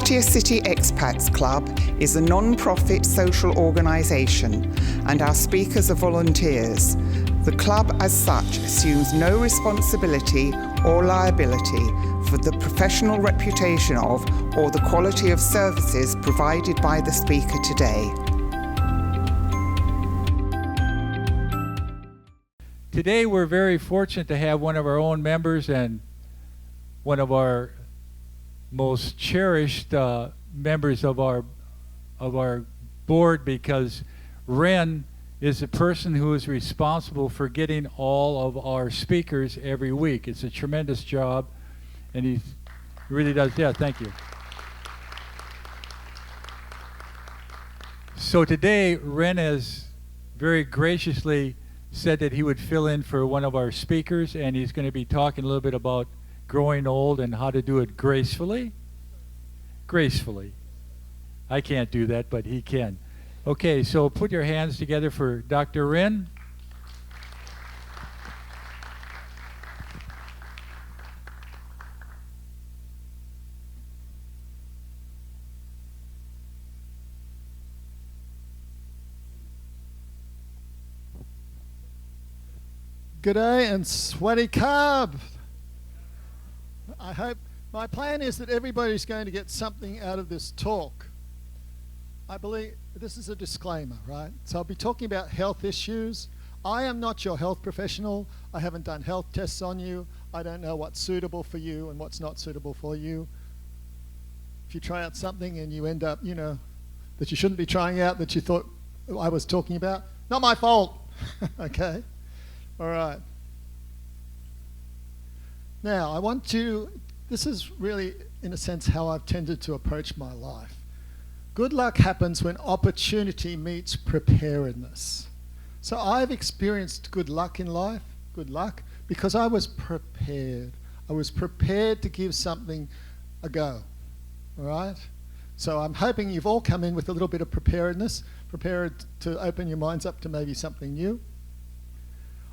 Pattaya City Expats Club is a non-profit social organisation and our speakers are volunteers. The club as such assumes no responsibility or liability for the professional reputation of or the quality of services provided by the speaker today. Today we're very fortunate to have one of our own members and one of our most cherished members of our board, because Ren is the person who is responsible for getting all of our speakers every week. It's a tremendous job, and he really does. Yeah, thank you. So today, Ren has very graciously said that he would fill in for one of our speakers, and he's going to be talking a little bit about growing old and how to do it gracefully. Gracefully. I can't do that, but he can. Okay, so put your hands together for Dr. Ren. G'day and sweaty carb. I hope my plan is that everybody's going to get something out of this talk. I believe this is a disclaimer, right? So I'll be talking about health issues. I am not your health professional. I haven't done health tests on you. I don't know what's suitable for you and what's not suitable for you. If you try out something and you end up, that you shouldn't be trying out, that you thought I was talking about, not my fault. Okay? All right. Now, this is really, in a sense, how I've tended to approach my life. Good luck happens when opportunity meets preparedness. So I've experienced good luck in life, because I was prepared. I was prepared to give something a go, all right? So I'm hoping you've all come in with a little bit of preparedness, prepared to open your minds up to maybe something new.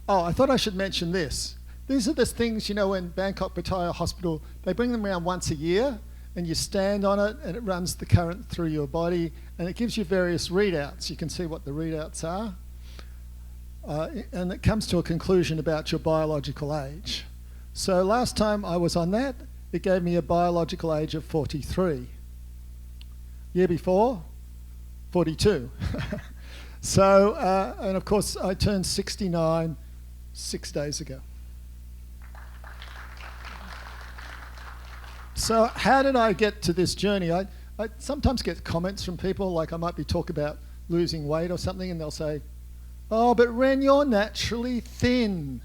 Oh, I thought I should mention this. These are the things, in Bangkok Pattaya Hospital, they bring them around once a year, and you stand on it, and it runs the current through your body, and it gives you various readouts. You can see what the readouts are. And it comes to a conclusion about your biological age. So last time I was on that, it gave me a biological age of 43. Year before, 42. So, and of course, I turned 69 6 days ago. So how did I get to this journey? I sometimes get comments from people, like I might be talking about losing weight or something, and they'll say, oh, but Ren, you're naturally thin.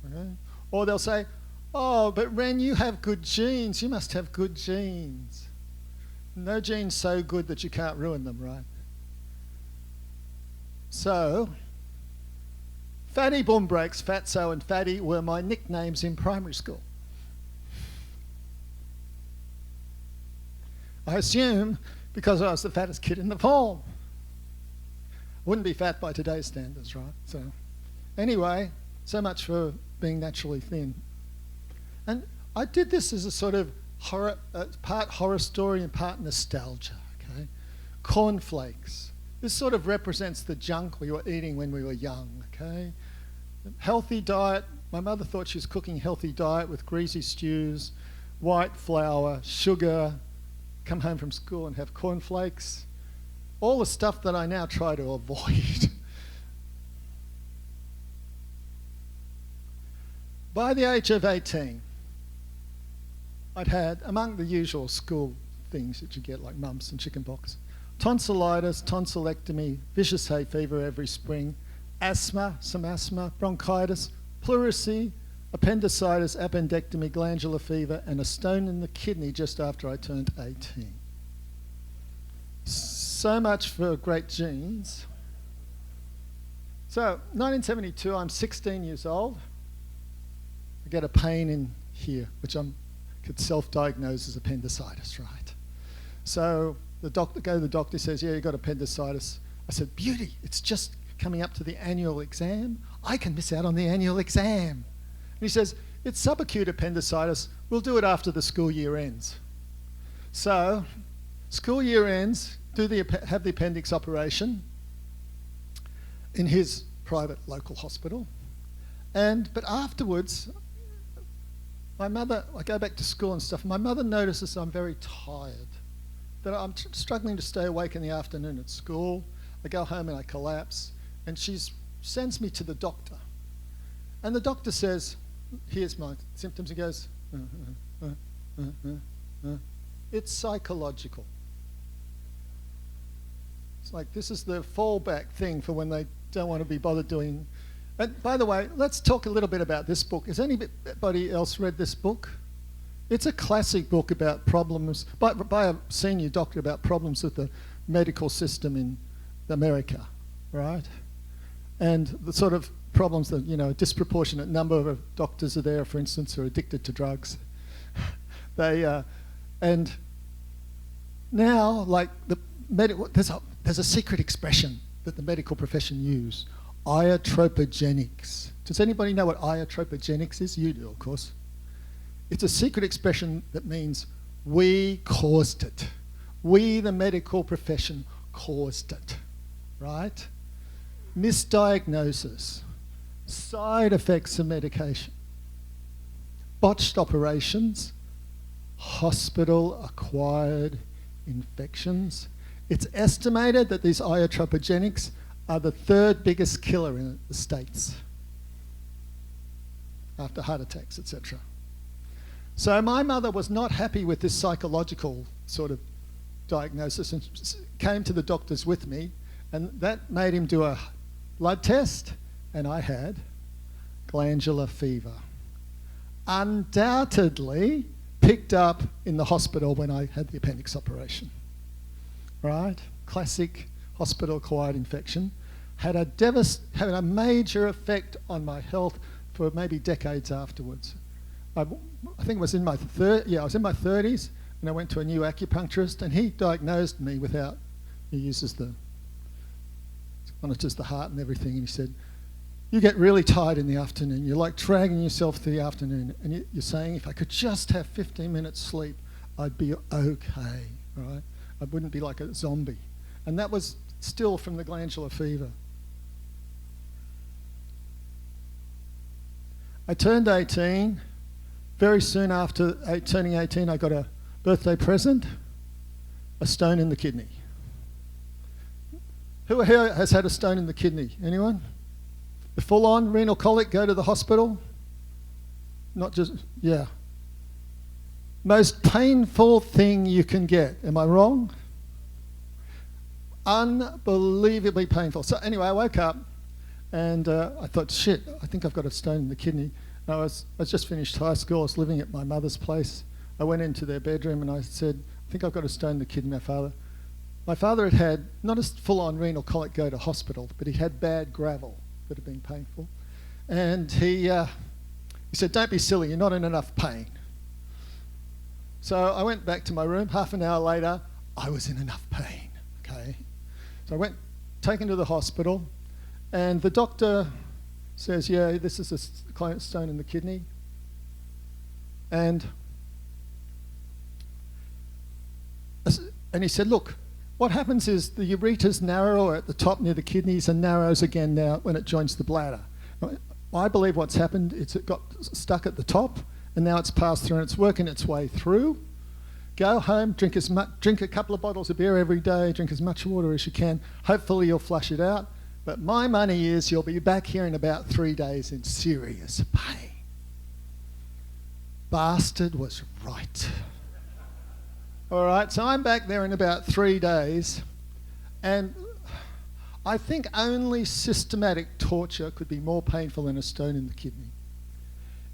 Okay? Or they'll say, oh, but Ren, you have good genes. You must have good genes. No genes so good that you can't ruin them, right? So, Fatty Boom Breaks, Fatso and Fatty were my nicknames in primary school. I assume because I was the fattest kid in the form. Wouldn't be fat by today's standards, right? So anyway, so much for being naturally thin. And I did this as a sort of part horror story and part nostalgia, okay? Cornflakes. This sort of represents the junk we were eating when we were young, okay? Healthy diet. My mother thought she was cooking healthy diet with greasy stews, white flour, sugar, come home from school and have cornflakes. All the stuff that I now try to avoid. By the age of 18, I'd had, among the usual school things that you get, like mumps and chickenpox, tonsillitis, tonsillectomy, vicious hay fever every spring, some asthma, bronchitis, pleurisy, appendicitis, appendectomy, glandular fever, and a stone in the kidney just after I turned 18. So much for great genes. So, 1972, I'm 16 years old. I get a pain in here, which I could self-diagnose as appendicitis, right? So the doctor says, yeah, you got appendicitis. I said, beauty, it's just coming up to the annual exam. I can miss out on the annual exam. And he says, it's subacute appendicitis. We'll do it after the school year ends. So School year ends, have the appendix operation in his private local hospital. But afterwards, my mother, I go back to school and stuff, my mother notices I'm very tired, that I'm struggling to stay awake in the afternoon at school. I go home and I collapse, and she sends me to the doctor. And the doctor says, here's my symptoms. He goes, it's psychological. It's like this is the fallback thing for when they don't want to be bothered doing. And by the way, let's talk a little bit about this book. Has anybody else read this book? It's a classic book about problems, by a senior doctor, about problems with the medical system in America, right? And the sort of problems that, a disproportionate number of doctors are there, for instance, who are addicted to drugs. And now, like, there's a secret expression that the medical profession use, iotropogenics. Does anybody know what iotropogenics is? You do, of course. It's a secret expression that means we caused it. We, the medical profession, caused it, right? Misdiagnosis, side effects of medication, botched operations, hospital-acquired infections. It's estimated that these iotropogenics are the third biggest killer in the States after heart attacks, etc. So my mother was not happy with this psychological sort of diagnosis and came to the doctors with me, and that made him do a blood test, and I had glandular fever. Undoubtedly picked up in the hospital when I had the appendix operation. Right? Classic hospital-acquired infection. Had a major effect on my health for maybe decades afterwards. I think it was in my 30s, and I went to a new acupuncturist, and he diagnosed me without, he monitors the heart and everything, and he said, you get really tired in the afternoon. You're like dragging yourself through the afternoon, and you're saying, if I could just have 15 minutes sleep, I'd be okay, right? I wouldn't be like a zombie. And that was still from the glandular fever. I turned 18. Very soon after turning 18, I got a birthday present, a stone in the kidney. Who here has had a stone in the kidney? Anyone? The full-on renal colic, go to the hospital? Not just, yeah. Most painful thing you can get. Am I wrong? Unbelievably painful. So anyway, I woke up and I thought, shit, I think I've got a stone in the kidney. I was just finished high school. I was living at my mother's place. I went into their bedroom and I said, I think I've got a stone in the kidney, my father. My father had not a full-on renal colic go to hospital, but he had bad gravel that had been painful. And he said, don't be silly, you're not in enough pain. So I went back to my room. Half an hour later, I was in enough pain, okay? So I went, taken to the hospital, and the doctor says, yeah, this is a stone in the kidney. And he said, look, what happens is the ureters narrow at the top near the kidneys and narrows again now when it joins the bladder. I believe what's happened is it got stuck at the top and now it's passed through and it's working its way through. Go home, drink a couple of bottles of beer every day, drink as much water as you can. Hopefully you'll flush it out. But my money is you'll be back here in about 3 days in serious pain. Bastard was right. All right, so I'm back there in about 3 days, and I think only systematic torture could be more painful than a stone in the kidney.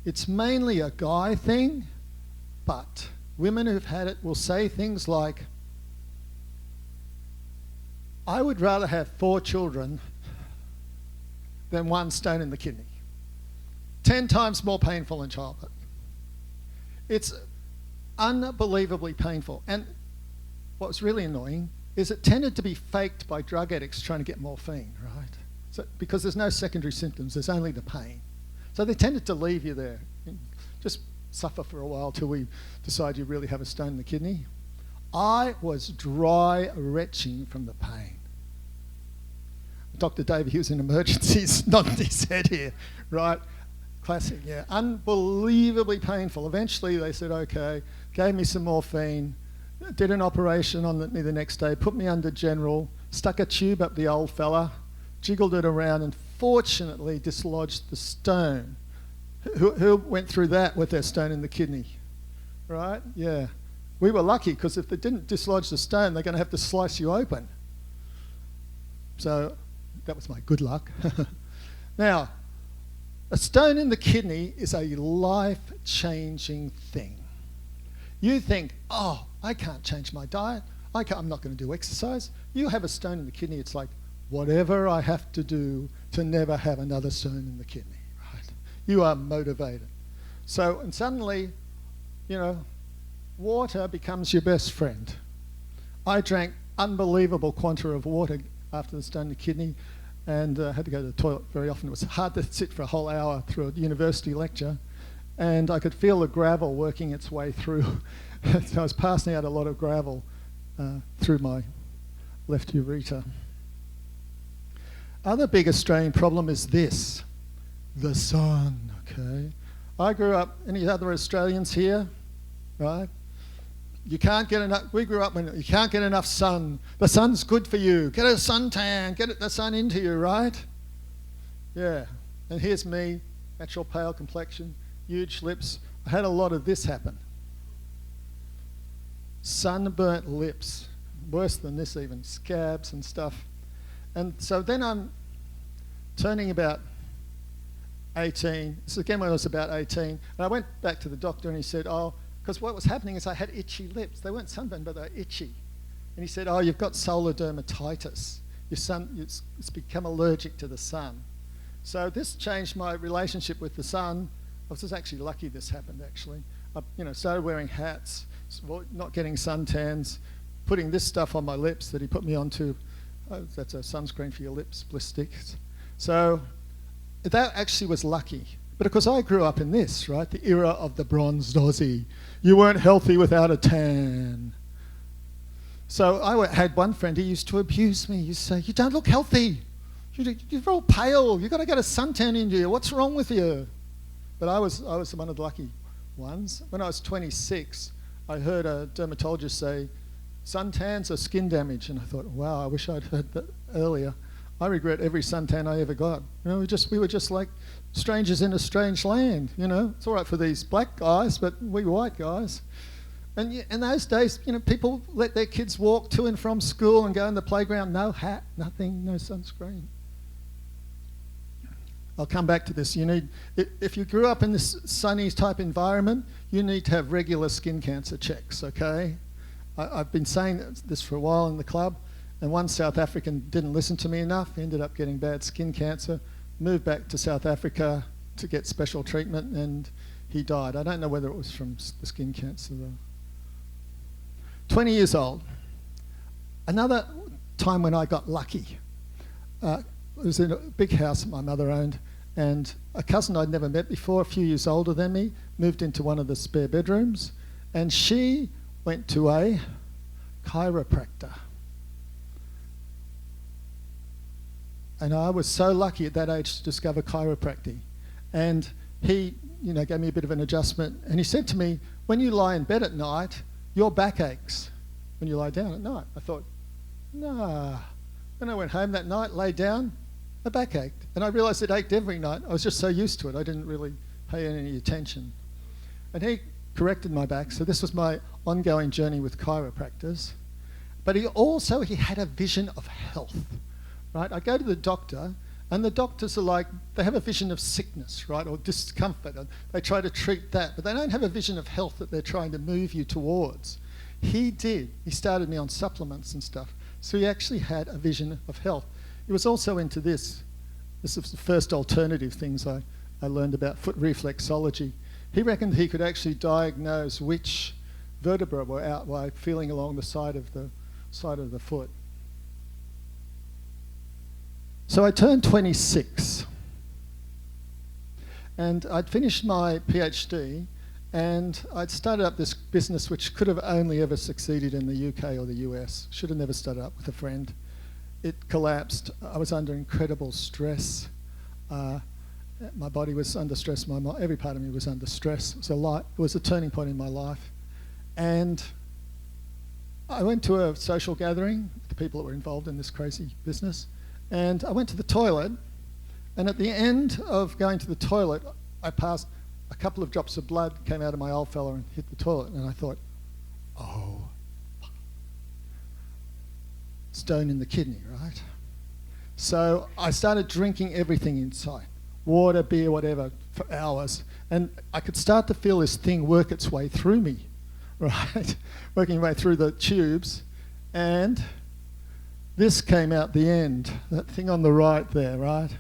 It's mainly a guy thing, but women who've had it will say things like, I would rather have 4 children than 1 stone in the kidney. 10 times more painful than childbirth. It's unbelievably painful. And what was really annoying is it tended to be faked by drug addicts trying to get morphine, right? So, because there's no secondary symptoms, there's only the pain. So they tended to leave you there. Just suffer for a while till we decide you really have a stone in the kidney. I was dry retching from the pain. Dr. David, he was in emergencies, nodding his head here, right? Classic, yeah. Unbelievably painful. Eventually they said, okay, gave me some morphine, did an operation on me the next day, put me under general, stuck a tube up the old fella, jiggled it around, and fortunately dislodged the stone. Who went through that with their stone in the kidney? Right? Yeah. We were lucky, because if they didn't dislodge the stone, they're going to have to slice you open. So that was my good luck. Now, a stone in the kidney is a life-changing thing. You think, oh, I can't change my diet. I'm not going to do exercise. You have a stone in the kidney, it's like, whatever I have to do to never have another stone in the kidney, right? You are motivated. So, and suddenly, you know, water becomes your best friend. I drank unbelievable quanta of water after the stone in the kidney, and had to go to the toilet very often. It was hard to sit for a whole hour through a university lecture, and I could feel the gravel working its way through. So I was passing out a lot of gravel through my left ureter. Other big Australian problem is this, the sun, okay? I grew up, any other Australians here, right? You can't get enough, we grew up when you can't get enough sun. The sun's good for you. Get a suntan, get the sun into you, right? Yeah. And here's me, natural pale complexion, huge lips. I had a lot of this happen. Sunburnt lips, worse than this even, scabs and stuff. And so then I'm turning about 18. This is again when I was about 18. And I went back to the doctor and he said, oh, because what was happening is I had itchy lips. They weren't sunburned, but they were itchy. And he said, oh, you've got solar dermatitis. It's become allergic to the sun. So this changed my relationship with the sun. I was just actually lucky this happened, actually. I started wearing hats, not getting suntans, putting this stuff on my lips that he put me onto. Oh, that's a sunscreen for your lips, bliss sticks. So that actually was lucky. But of course I grew up in this, right? The era of the bronzed Aussie. You weren't healthy without a tan. So I had one friend who used to abuse me. He used to say, you don't look healthy. You're all pale. You've got to get a suntan into you. What's wrong with you? But I was one of the lucky ones. When I was 26, I heard a dermatologist say, suntans are skin damage. And I thought, wow, I wish I'd heard that earlier. I regret every suntan I ever got. You know, we were just like strangers in a strange land, you know. It's all right for these black guys, but we white guys. And in those days, you know, people let their kids walk to and from school and go in the playground, no hat, nothing, no sunscreen. I'll come back to this. You need, if you grew up in this sunny type environment, you need to have regular skin cancer checks, okay? I've been saying this for a while in the club. And one South African didn't listen to me enough. He ended up getting bad skin cancer, moved back to South Africa to get special treatment, and he died. I don't know whether it was from the skin cancer though. 20 years old. Another time when I got lucky. It was in a big house that my mother owned, and a cousin I'd never met before, a few years older than me, moved into one of the spare bedrooms, and she went to a chiropractor. And I was so lucky at that age to discover chiropractic. And he, you know, gave me a bit of an adjustment. And he said to me, when you lie in bed at night, your back aches when you lie down at night. I thought, nah. When I went home that night, lay down, my back ached. And I realised it ached every night. I was just so used to it, I didn't really pay any attention. And he corrected my back. So this was my ongoing journey with chiropractors. But he had a vision of health. Right? I go to the doctor, and the doctors are like, they have a vision of sickness, right, or discomfort, and they try to treat that, but they don't have a vision of health that they're trying to move you towards. He did. He started me on supplements and stuff, so he actually had a vision of health. He was also into this. This was the first alternative things I learned about foot reflexology. He reckoned he could actually diagnose which vertebrae were out by feeling along the side of the foot. So I turned 26, and I'd finished my PhD, And I'd started up this business which could have only ever succeeded in the UK or the US. Should have never started up with a friend. It collapsed. I was under incredible stress. My body was under stress. Every part of me was under stress. It was a turning point in my life. And I went to a social gathering with the people that were involved in this crazy business. And I went to the toilet. And at the end of going to the toilet, I passed a couple of drops of blood came out of my old fella and hit the toilet. And I thought, oh, stone in the kidney, right? So I started drinking everything inside. Water, beer, whatever, for hours. And I could start to feel this thing work its way through me, right? Working its way through the tubes. And this came out the end. That thing on the right there, right?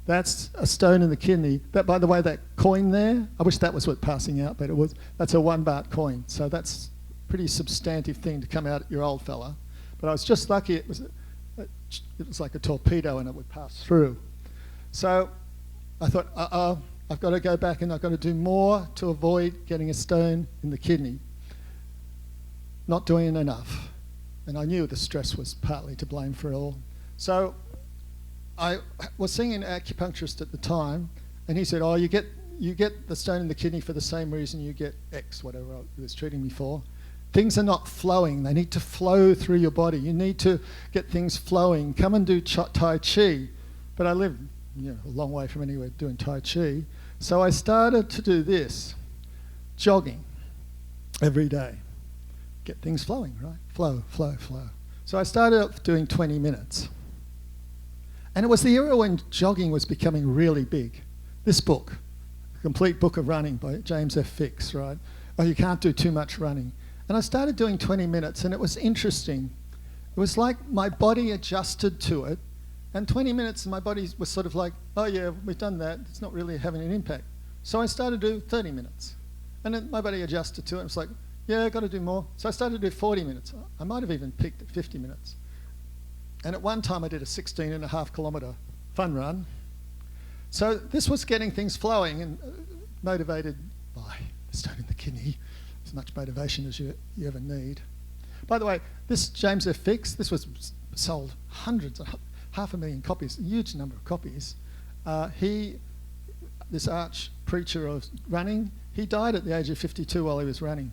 That's a stone in the kidney. That, by the way, that coin there, I wish that was what passing out, but it was. That's a $1 coin. So that's a pretty substantive thing to come out at your old fella. But I was just lucky it was like a torpedo and it would pass through. So I thought, I've got to go back and I've got to do more to avoid getting a stone in the kidney. Not doing enough. And I knew the stress was partly to blame for it all. So I was seeing an acupuncturist at the time, and he said, you get the stone in the kidney for the same reason you get X, whatever he was treating me for. Things are not flowing. They need to flow through your body. You need to get things flowing. Come and do Tai Chi. But I live a long way from anywhere doing Tai Chi. So I started to do this, jogging every day. Get things flowing, right? Flow, flow, flow. So I started up doing 20 minutes. And it was the era when jogging was becoming really big. This book, The Complete Book of Running by James F. Fix, right? Oh, you can't do too much running. And I started doing 20 minutes, and it was interesting. It was like my body adjusted to it, and 20 minutes and my body was sort of like, oh yeah, we've done that. It's not really having an impact. So I started to do 30 minutes. And then my body adjusted to it. It was like, yeah, I've got to do more. So I started to do 40 minutes. I might have even peaked at 50 minutes. And at one time I did a 16.5 kilometre fun run. So this was getting things flowing and motivated by the stone in the kidney. As much motivation as you ever need. By the way, this James F. Fix, this was sold hundreds, 500,000 copies, a huge number of copies. This arch preacher of running, he died at the age of 52 while he was running.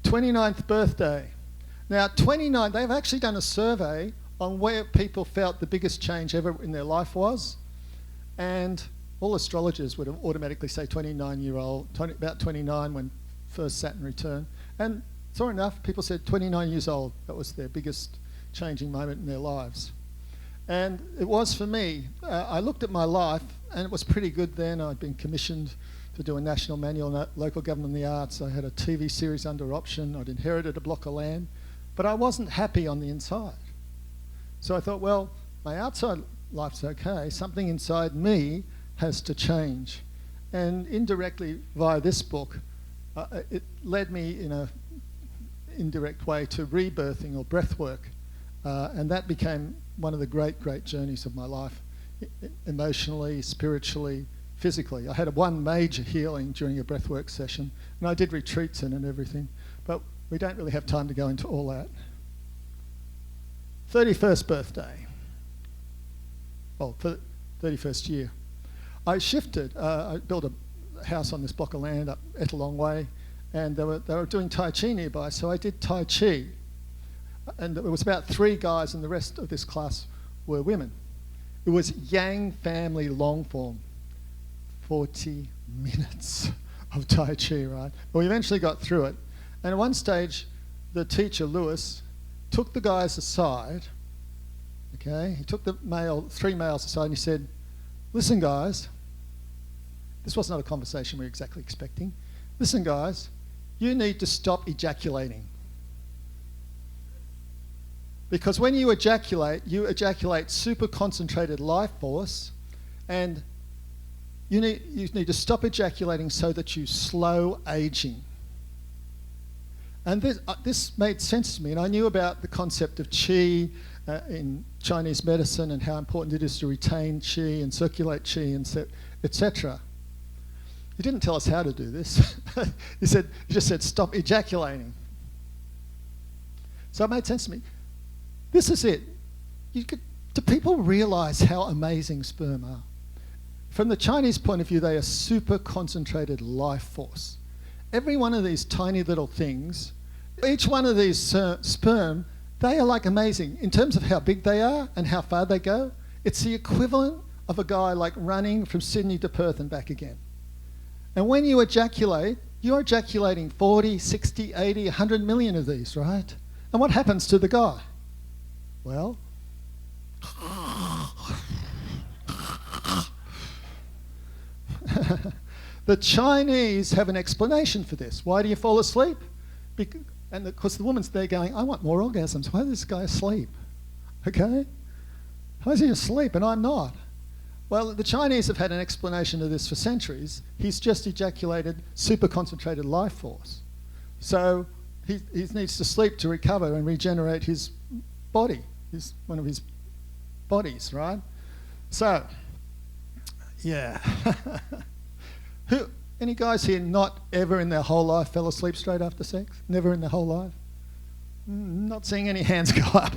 29th birthday. Now, 29, they've actually done a survey on where people felt the biggest change ever in their life was. And all astrologers would automatically say 29-year-old, about 29 when first Saturn returned. And sure enough, people said 29 years old. That was their biggest changing moment in their lives. And it was for me. I looked at my life, and it was pretty good then. I'd been commissioned to do a national manual on local government and the arts. I had a TV series under option. I'd inherited a block of land. But I wasn't happy on the inside. So I thought, well, my outside life's okay. Something inside me has to change. And indirectly, via this book, it led me in an indirect way to rebirthing or breath work. And that became one of the great, great journeys of my life, emotionally, spiritually, physically. I had one major healing during a breathwork session, and I did retreats in and everything, but we don't really have time to go into all that. 31st birthday. Well, 31st year. I shifted. I built a house on this block of land up Ettalong Way, and they were doing Tai Chi nearby, so I did Tai Chi. And there was about 3 guys, and the rest of this class were women. It was Yang family long form. 40 minutes of Tai Chi, right? But we eventually got through it. And at one stage, the teacher, Lewis, took the guys aside, okay? He took the 3 males aside, and he said, listen, guys, this was not a conversation we were exactly expecting. Listen, guys, you need to stop ejaculating. Because when you ejaculate super concentrated life force, and you need to stop ejaculating so that you slow aging. And this made sense to me, and I knew about the concept of qi in Chinese medicine and how important it is to retain qi and circulate qi, and etc. He didn't tell us how to do this. He just said, stop ejaculating. So it made sense to me. This is it. Do people realise how amazing sperm are? From the Chinese point of view, they are super concentrated life force. Every one of these tiny little things, each one of these sperm, they are like amazing. In terms of how big they are and how far they go, it's the equivalent of a guy like running from Sydney to Perth and back again. And when you ejaculate, you're ejaculating 40, 60, 80, 100 million of these, right? And what happens to the guy? Well, the Chinese have an explanation for this. Why do you fall asleep? And of course the woman's there going, I want more orgasms. Why is this guy asleep? Okay? How is he asleep and I'm not? Well, the Chinese have had an explanation of this for centuries. He's just ejaculated super concentrated life force. So he needs to sleep to recover and regenerate his body, one of his bodies, right? So, yeah. Any guys here not ever in their whole life fell asleep straight after sex? Never in their whole life? Not seeing any hands go up.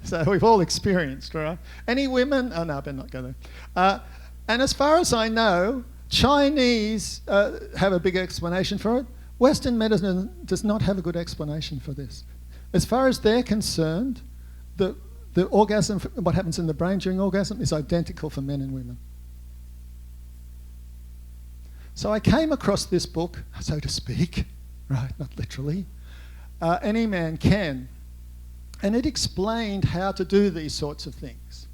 So we've all experienced, right? Any women? Oh no, I better not go there. And as far as I know, Chinese have a big explanation for it. Western medicine does not have a good explanation for this. As far as they're concerned, the orgasm, what happens in the brain during orgasm, is identical for men and women. So I came across this book, so to speak, right, not literally, Any Man Can, and it explained how to do these sorts of things.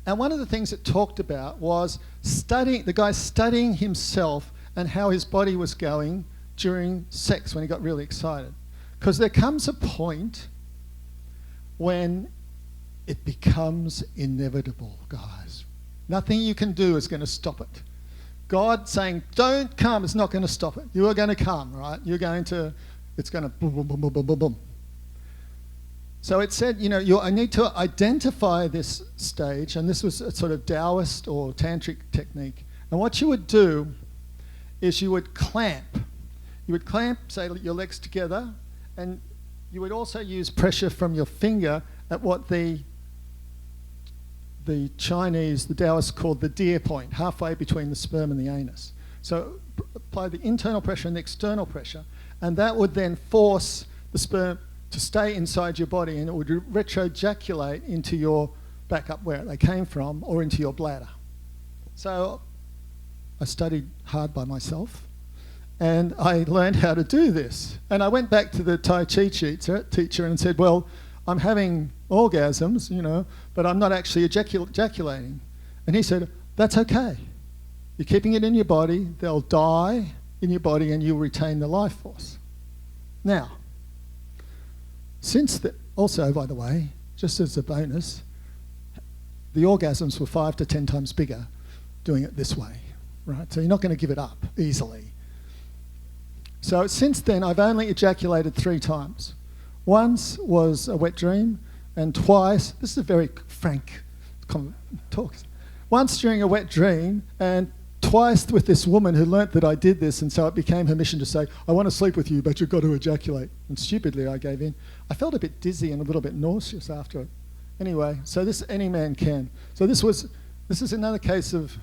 And one of the things it talked about was the guy studying himself and how his body was going during sex when he got really excited. Because there comes a point when it becomes inevitable, guys. Nothing you can do is going to stop it. God saying, don't come, is not going to stop it. You are going to come, right? It's going to boom, boom, boom, boom, boom, boom, boom. So it said, I need to identify this stage, and this was a sort of Taoist or tantric technique. And what you would do is you would clamp. You would clamp, say, your legs together, and you would also use pressure from your finger at what the Chinese, the Taoists called the deer point, halfway between the sperm and the anus. So apply the internal pressure and the external pressure, and that would then force the sperm to stay inside your body, and it would retroejaculate into your, back up where they came from, or into your bladder. So I studied hard by myself, and I learned how to do this. And I went back to the Tai Chi teacher and said, well, I'm having orgasms, but I'm not actually ejaculating. And he said, that's okay. You're keeping it in your body, they'll die in your body, and you'll retain the life force. Now, also, by the way, just as a bonus, the orgasms were 5 to 10 times bigger doing it this way, right? So you're not going to give it up easily. So since then, I've only ejaculated 3 times. Once was a wet dream, and twice, this is a very frank talk, once during a wet dream, and twice with this woman who learnt that I did this, and so it became her mission to say, I want to sleep with you, but you've got to ejaculate. And stupidly, I gave in. I felt a bit dizzy and a little bit nauseous after it. Anyway, so this Any Man Can. So this is another case of,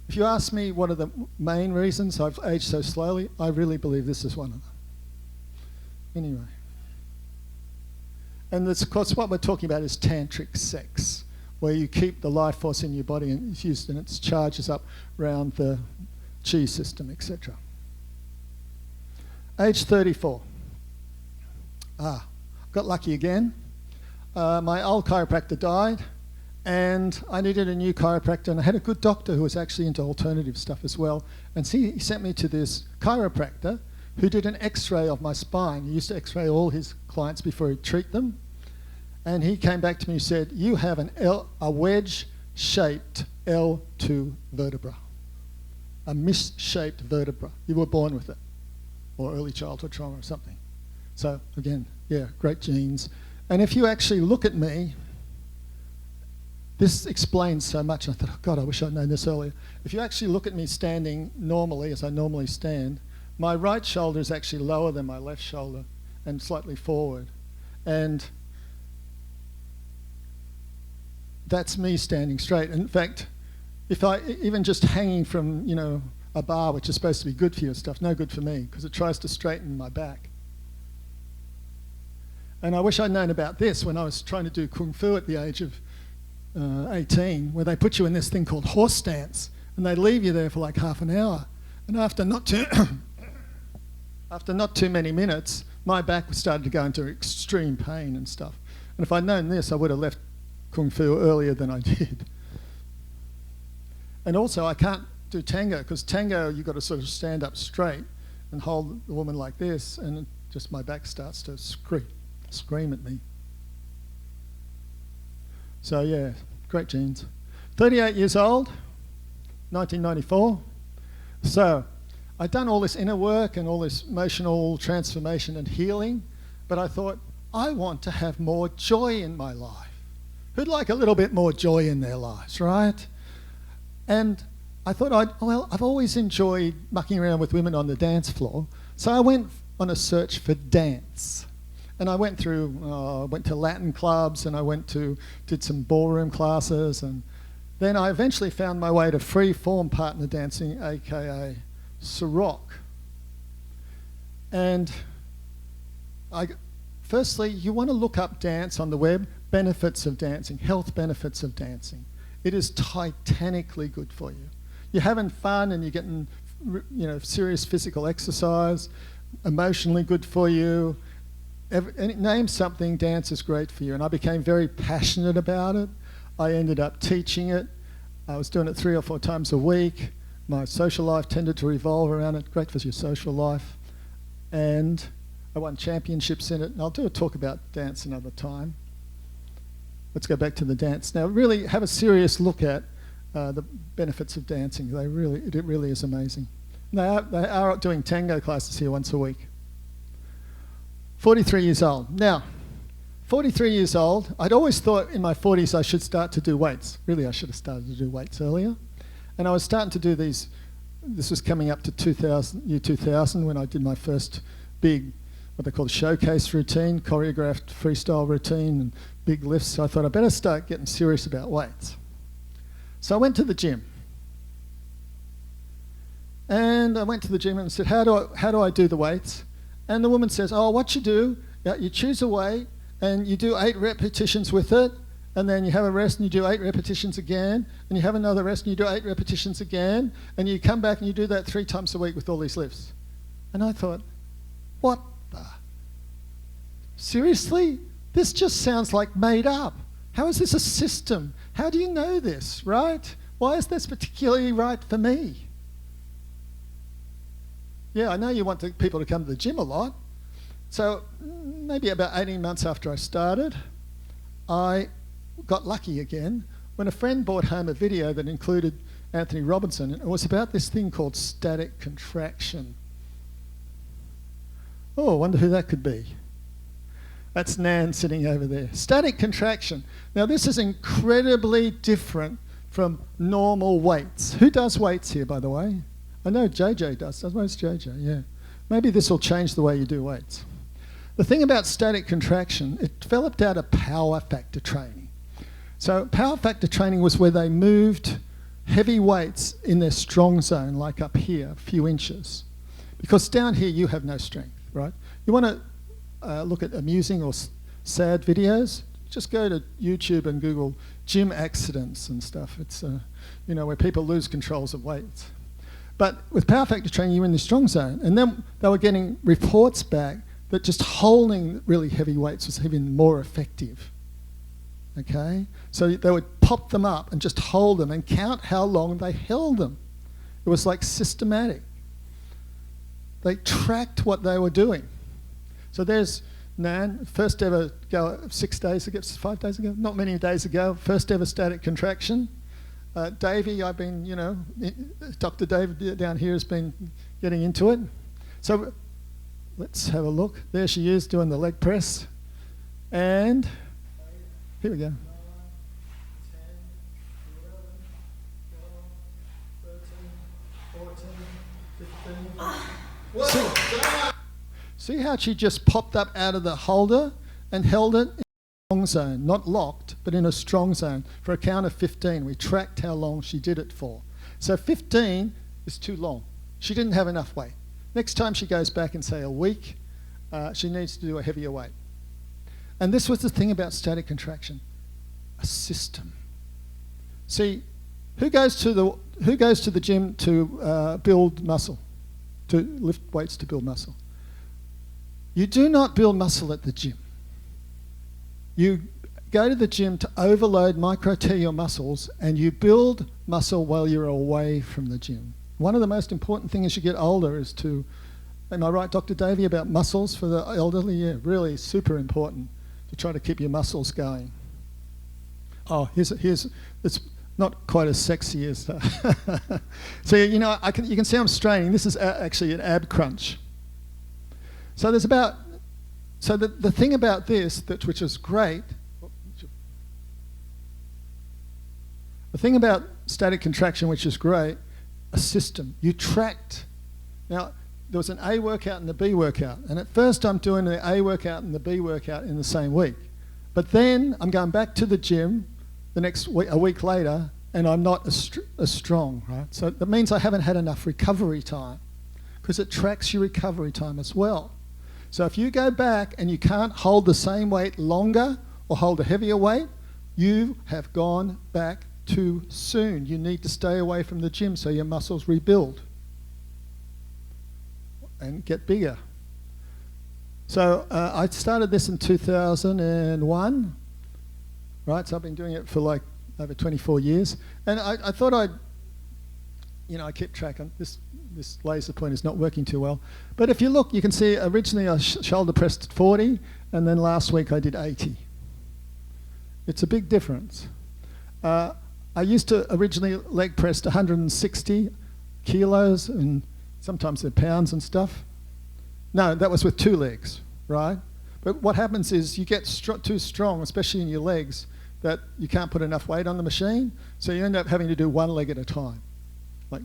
if you ask me what are the main reasons I've aged so slowly, I really believe this is one of them. Anyway. And of course, what we're talking about is tantric sex, where you keep the life force in your body and it's used and it charges up around the chi system, etc. Age 34. Got lucky again. My old chiropractor died, and I needed a new chiropractor, and I had a good doctor who was actually into alternative stuff as well. And he sent me to this chiropractor who did an x-ray of my spine. He used to x-ray all his clients before he'd treat them. And he came back to me and said, you have a wedge-shaped L2 vertebra, a misshaped vertebra. You were born with it, or early childhood trauma or something. So again, yeah, great genes. And if you actually look at me, this explains so much. And I thought, oh God, I wish I'd known this earlier. If you actually look at me standing normally, as I normally stand, my right shoulder is actually lower than my left shoulder and slightly forward. And that's me standing straight. In fact, if I even just hanging from, a bar, which is supposed to be good for you and stuff, no good for me, because it tries to straighten my back. And I wish I'd known about this when I was trying to do Kung Fu at the age of 18, where they put you in this thing called horse stance, and they leave you there for like half an hour. And after not too many minutes, my back started to go into extreme pain and stuff. And if I'd known this, I would have left Kung Fu earlier than I did. And also, I can't do tango, because tango, you've got to sort of stand up straight and hold the woman like this, and just my back starts to scream at me. So yeah, great genes. 38 years old, 1994. So I'd done all this inner work and all this emotional transformation and healing, but I thought, I want to have more joy in my life. Who'd like a little bit more joy in their lives, right? And I thought, I've always enjoyed mucking around with women on the dance floor, so I went on a search for dance. And I went to Latin clubs, and I did some ballroom classes, and then I eventually found my way to free-form partner dancing, aka Sarok. And firstly, you want to look up dance on the web, benefits of dancing, health benefits of dancing. It is titanically good for you. You're having fun and you're getting, serious physical exercise, emotionally good for you. Name something, dance is great for you. And I became very passionate about it. I ended up teaching it. I was doing it 3 or 4 times a week. My social life tended to revolve around it. Great for your social life. And I won championships in it. And I'll do a talk about dance another time. Let's go back to the dance. Now, really have a serious look at the benefits of dancing. It really is amazing. They are doing tango classes here once a week. 43 years old. Now, 43 years old, I'd always thought in my 40s I should start to do weights. Really, I should have started to do weights earlier. And I was starting to do these. This was coming up to year 2000 when I did my first big, what they call showcase routine, choreographed freestyle routine and big lifts. So I thought I better start getting serious about weights. So I went to the gym. And I went to the gym and said, how do I do the weights? And the woman says, what you do, you choose a weight and you do 8 repetitions with it, and then you have a rest and you do 8 repetitions again, and you have another rest and you do 8 repetitions again, and you come back and you do that 3 times a week with all these lifts. And I thought, what the? Seriously? This just sounds like made up. How is this a system? How do you know this, right? Why is this particularly right for me? Yeah, I know you want people to come to the gym a lot. So maybe about 18 months after I started, I got lucky again when a friend brought home a video that included Anthony Robinson. And it was about this thing called static contraction. Oh, I wonder who that could be. That's Nan sitting over there. Static contraction. Now, this is incredibly different from normal weights. Who does weights here, by the way? I know JJ does. Where's JJ? Yeah. Maybe this will change the way you do weights. The thing about static contraction, it developed out of power factor training. So power factor training was where they moved heavy weights in their strong zone, like up here, a few inches. Because down here you have no strength, right? You want to look at amusing or sad videos, just go to YouTube and Google gym accidents and stuff. It's where people lose controls of weights. But with power factor training, you're in the strong zone. And then they were getting reports back that just holding really heavy weights was even more effective. Okay? So they would pop them up and just hold them and count how long they held them. It was like systematic. They tracked what they were doing. So there's Nan, first ever go 6 days ago, 5 days ago, not many days ago, first ever static contraction. Davey, I've been, Dr. David down here has been getting into it. So let's have a look. There she is doing the leg press. And here we go. 9, 10, 14, 15. See how she just popped up out of the holder and held it in a strong zone, not locked, but in a strong zone. For a count of 15, we tracked how long she did it for. So 15 is too long. She didn't have enough weight. Next time she goes back and say a week, she needs to do a heavier weight. And this was the thing about static contraction, a system. See, who goes to the gym to build muscle, to lift weights to build muscle? You do not build muscle at the gym. You go to the gym to overload, micro-tear your muscles, and you build muscle while you're away from the gym. One of the most important things as you get older is to, am I right, Dr. Davey, about muscles for the elderly? Yeah, really super important to try to keep your muscles going. Oh, here's it's not quite as sexy as so you know, you can see I'm straining. This is actually an ab crunch. So the thing about this which is great, the thing about static contraction which is great, a system. You tracked. Now there was an A workout and a B workout, and at first I'm doing the A workout and the B workout in the same week, but then I'm going back to the gym the next week, a week later, and I'm not as strong, right? So that means I haven't had enough recovery time, because it tracks your recovery time as well. So if you go back and you can't hold the same weight longer or hold a heavier weight, you have gone back too soon. You need to stay away from the gym so your muscles rebuild and get bigger. So I started this in 2001, right? So I've been doing it for like over 24 years. And I thought I keep track on this laser point is not working too well. But if you look, you can see originally I shoulder pressed 40, and then last week I did 80. It's a big difference. I used to originally leg pressed 160 kilos, and sometimes they're pounds and stuff. No, that was with 2 legs, right? But what happens is you get too strong, especially in your legs, that you can't put enough weight on the machine, so you end up having to do 1 leg at a time. Like,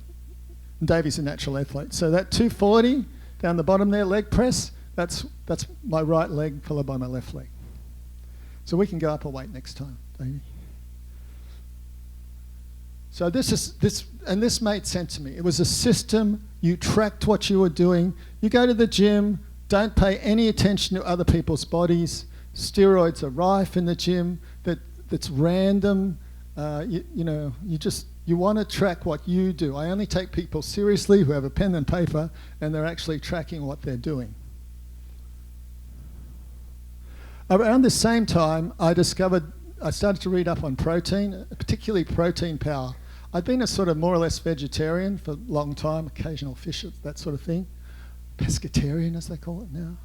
Davey's a natural athlete. So that 240 down the bottom there, leg press, that's my right leg followed by my left leg. So we can go up a weight next time, Davey. So this made sense to me. It was a system. You tracked what you were doing. You go to the gym, don't pay any attention to other people's bodies. Steroids are rife in the gym. That's random. You want to track what you do. I only take people seriously who have a pen and paper and they're actually tracking what they're doing. Around the same time, I started to read up on protein, particularly protein power. I've been a sort of more or less vegetarian for a long time, occasional fish, that sort of thing. Pescatarian, as they call it now.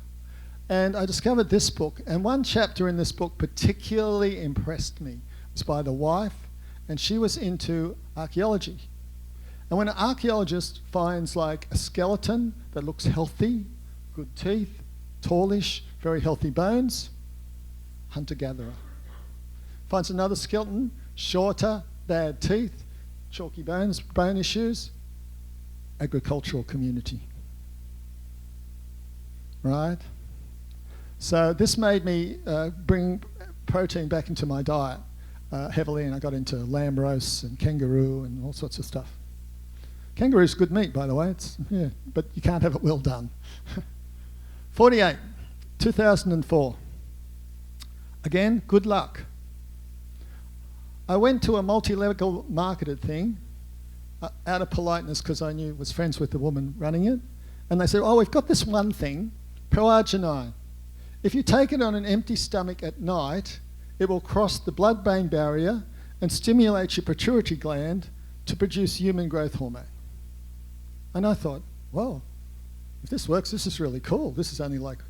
And I discovered this book, and one chapter in this book particularly impressed me. It was by the wife, and she was into archaeology. And when an archaeologist finds like a skeleton that looks healthy, good teeth, tallish, very healthy bones, hunter-gatherer. Finds another skeleton, shorter, bad teeth, chalky bones, bone issues, agricultural community. Right? So this made me bring protein back into my diet heavily, and I got into lamb roasts and kangaroo and all sorts of stuff. Kangaroo's good meat, by the way, but you can't have it well done. 48, 2004. Again, good luck. I went to a multi-level marketed thing out of politeness because I knew I was friends with the woman running it. And they said, oh, we've got this one thing, proarginine. If you take it on an empty stomach at night, it will cross the blood-brain barrier and stimulate your pituitary gland to produce human growth hormone. And I thought, well, if this works, this is really cool. This is only like,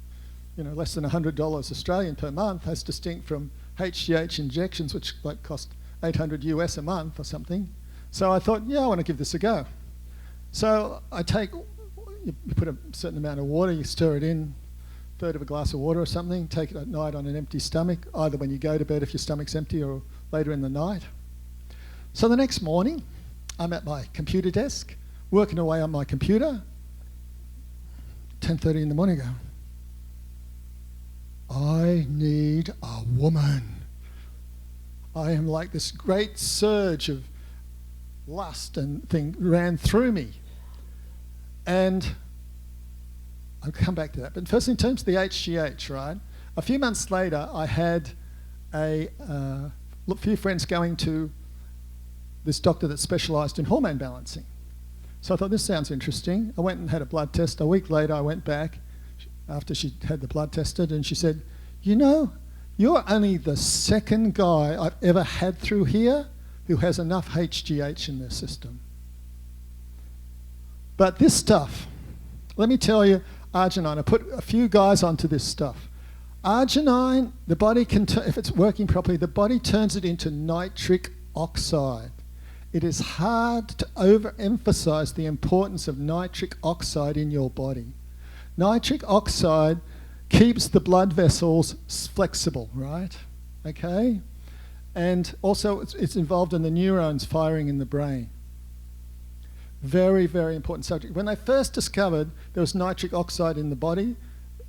less than $100 Australian per month, as distinct from HGH injections, which like cost $800 US a month or something. So I thought, I want to give this a go. So you put a certain amount of water, you stir it in, third of a glass of water or something, take it at night on an empty stomach, either when you go to bed if your stomach's empty or later in the night. So the next morning, I'm at my computer desk working away on my computer. 10:30 in the morning, I go, I need a woman. I am like this great surge of lust and thing ran through me. And I'll come back to that. But first, in terms of the HGH, right? A few months later, I had a few friends going to this doctor that specialised in hormone balancing. So I thought, this sounds interesting. I went and had a blood test. A week later, I went back after she had the blood tested, and she said, you know, you're only the second guy I've ever had through here who has enough HGH in their system. But this stuff, let me tell you, arginine, I put a few guys onto this stuff. Arginine, the body can, if it's working properly, the body turns it into nitric oxide. It is hard to overemphasize the importance of nitric oxide in your body. Nitric oxide keeps the blood vessels flexible, right? Okay? And also it's involved in the neurons firing in the brain. Very, very important subject. When they first discovered there was nitric oxide in the body,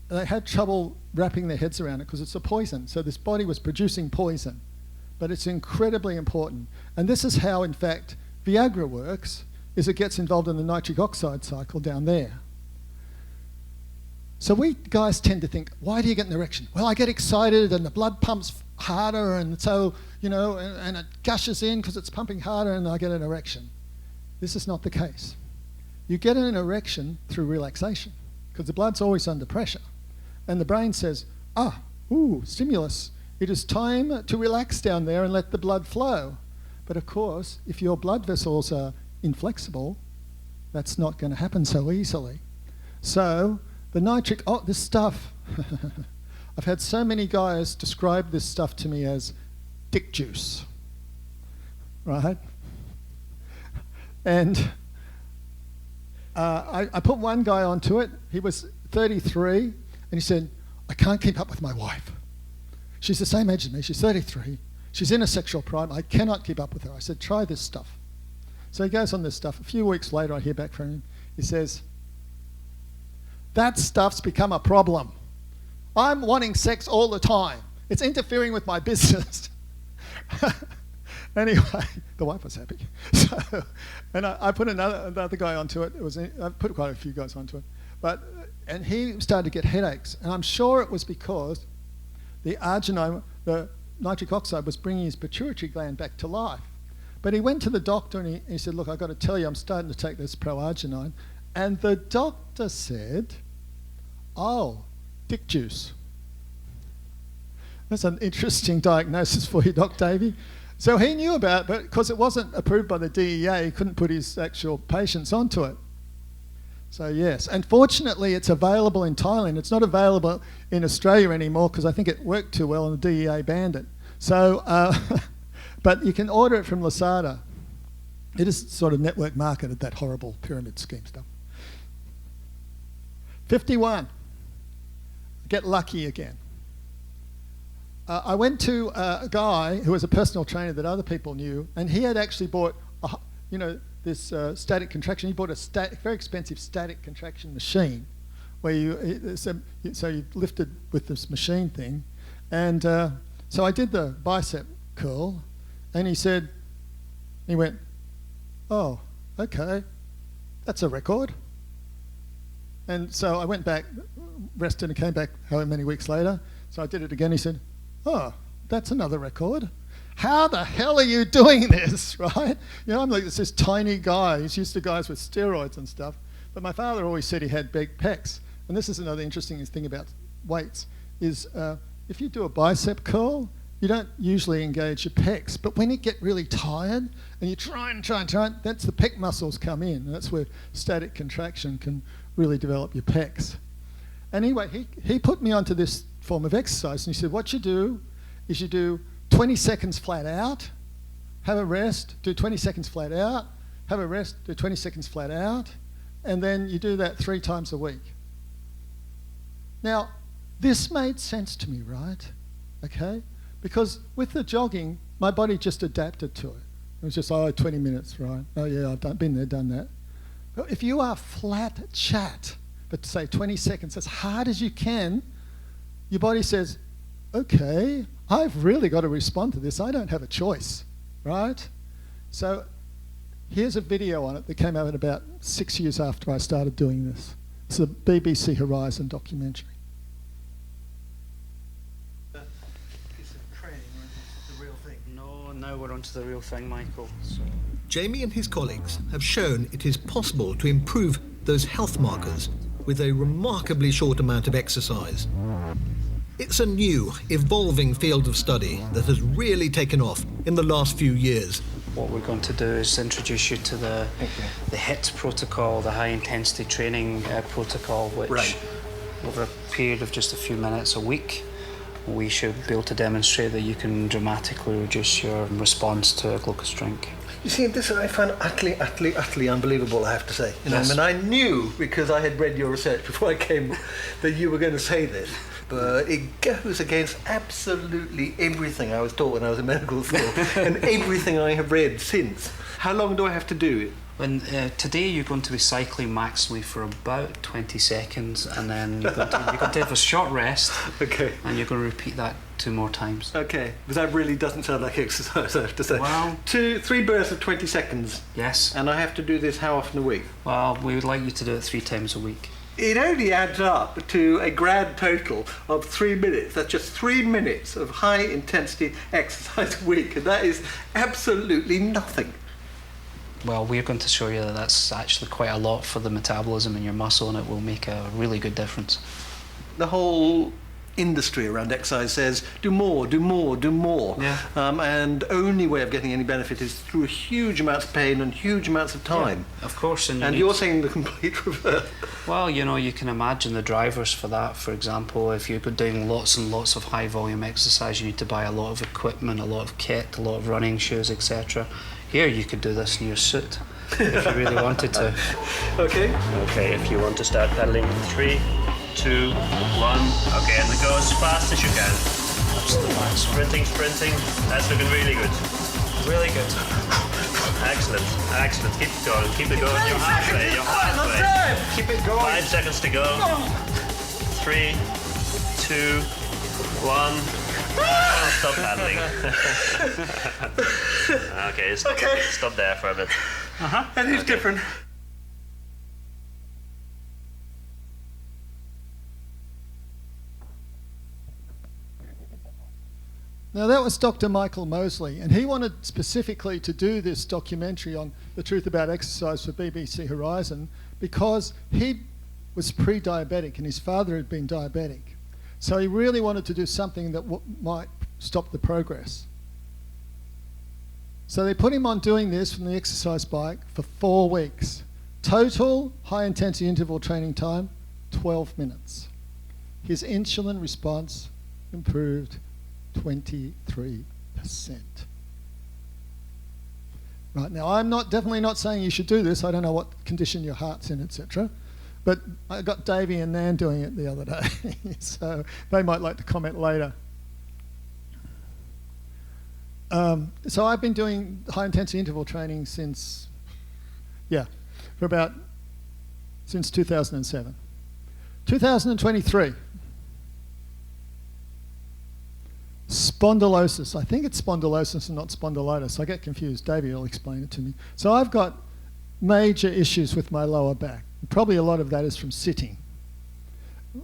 they had trouble wrapping their heads around it because it's a poison. So this body was producing poison. But it's incredibly important. And this is how, in fact, Viagra works, is it gets involved in the nitric oxide cycle down there. So we guys tend to think, why do you get an erection? Well, I get excited and the blood pumps harder, and so, you know, and it gushes in because it's pumping harder and I get an erection. This is not the case. You get an erection through relaxation because the blood's always under pressure. And the brain says, stimulus. It is time to relax down there and let the blood flow. But of course, if your blood vessels are inflexible, that's not going to happen so easily. So the nitric, this stuff, I've had so many guys describe this stuff to me as dick juice, right? And I put one guy onto it. He was 33, and he said, I can't keep up with my wife. She's the same age as me. She's 33. She's in a sexual prime. I cannot keep up with her. I said, try this stuff. So he goes on this stuff. A few weeks later, I hear back from him. He says, that stuff's become a problem. I'm wanting sex all the time. It's interfering with my business. Anyway, the wife was happy. So, and I put another guy onto it. I put quite a few guys onto it. And he started to get headaches. And I'm sure it was because the arginine, the nitric oxide, was bringing his pituitary gland back to life. But he went to the doctor and he said, look, I've got to tell you, I'm starting to take this pro-arginine. And the doctor said, oh, dick juice. That's an interesting diagnosis for you, Doc Davey. So he knew about it, but because it wasn't approved by the DEA, he couldn't put his actual patients onto it. So yes, unfortunately it's available in Thailand. It's not available in Australia anymore because I think it worked too well and the DEA banned it. So, but you can order it from Lazada. It is sort of network marketed, that horrible pyramid scheme stuff. 51, get lucky again. I went to a guy who was a personal trainer that other people knew, and he had actually bought, this static contraction. He bought a very expensive static contraction machine where so you lifted with this machine thing. And so I did the bicep curl, and he went, oh, okay, that's a record. And so I went back, rested, and came back however many weeks later. So I did it again. He said, oh, that's another record. How the hell are you doing this, right? You know, I'm like this tiny guy. He's used to guys with steroids and stuff. But my father always said he had big pecs. And this is another interesting thing about weights, is if you do a bicep curl, you don't usually engage your pecs. But when you get really tired and you try, that's the pec muscles come in. And that's where static contraction can really develop your pecs. Anyway, he put me onto this form of exercise, and he said, what you do is you do 20 seconds flat out, have a rest, do 20 seconds flat out, have a rest, do 20 seconds flat out, and then you do that 3 times a week. Now, this made sense to me, right? Okay? Because with the jogging, my body just adapted to it. It was just, 20 minutes, right? Oh yeah, I've been there, done that. If you are flat chat for, say, 20 seconds, as hard as you can, your body says, okay, I've really got to respond to this. I don't have a choice, right? So here's a video on it that came out about 6 years after I started doing this. It's a BBC Horizon documentary. Piece of training, or is it the real thing? No, now we're on to the real thing, Michael. So. Jamie and his colleagues have shown it is possible to improve those health markers with a remarkably short amount of exercise. It's a new, evolving field of study that has really taken off in the last few years. What we're going to do is introduce you to the HIT protocol, the high intensity training protocol, which over a period of just a few minutes a week, we should be able to demonstrate that you can dramatically reduce your response to a glucose drink. You see, this I find utterly unbelievable, I have to say. Yes. I mean, I knew, because I had read your research before I came, that you were going to say this. But it goes against absolutely everything I was taught when I was in medical school and everything I have read since. How long do I have to do it? When, today you're going to be cycling maximally for about 20 seconds, and then you're going to have a short rest. Okay. And you're going to repeat that 2 more times. Okay, but that really doesn't sound like exercise, I have to say. Well, 3 bursts of 20 seconds. Yes. And I have to do this how often a week? Well, we would like you to do it 3 times a week. It only adds up to a grand total of 3 minutes. That's just 3 minutes of high intensity exercise a week, and that is absolutely nothing. Well, we're going to show you that that's actually quite a lot for the metabolism in your muscle, and it will make a really good difference. The whole industry around exercise says, do more, do more, do more. Yeah. And only way of getting any benefit is through huge amounts of pain and huge amounts of time. Yeah, of course. And you're saying the complete reverse. Well, you know, you can imagine the drivers for that. For example, if you're doing lots and lots of high volume exercise, you need to buy a lot of equipment, a lot of kit, a lot of running shoes, etc. Here, you could do this in your suit if you really wanted to. Okay. Okay, if you want to start pedaling in 3, 2, 1. Okay, and go as fast as you can. Sprinting. That's looking really good. Really good. Excellent. Keep it going. You're halfway. Keep it going. 5 seconds to go. 3, 2, 1. Stop paddling. Okay, stop there for a bit. And it's different. Now that was Dr. Michael Mosley, and he wanted specifically to do this documentary on the truth about exercise for BBC Horizon because he was pre-diabetic and his father had been diabetic. So he really wanted to do something that might stop the progress. So they put him on doing this from the exercise bike for 4 weeks. Total high-intensity interval training time, 12 minutes. His insulin response improved 23%. Right, now I'm definitely not saying you should do this. I don't know what condition your heart's in, etc. But I got Davey and Nan doing it the other day, so they might like to comment later. So I've been doing high-intensity interval training since 2007. 2023. Spondylosis. I think it's spondylosis and not spondylitis. I get confused. Davey will explain it to me. So I've got major issues with my lower back. Probably a lot of that is from sitting.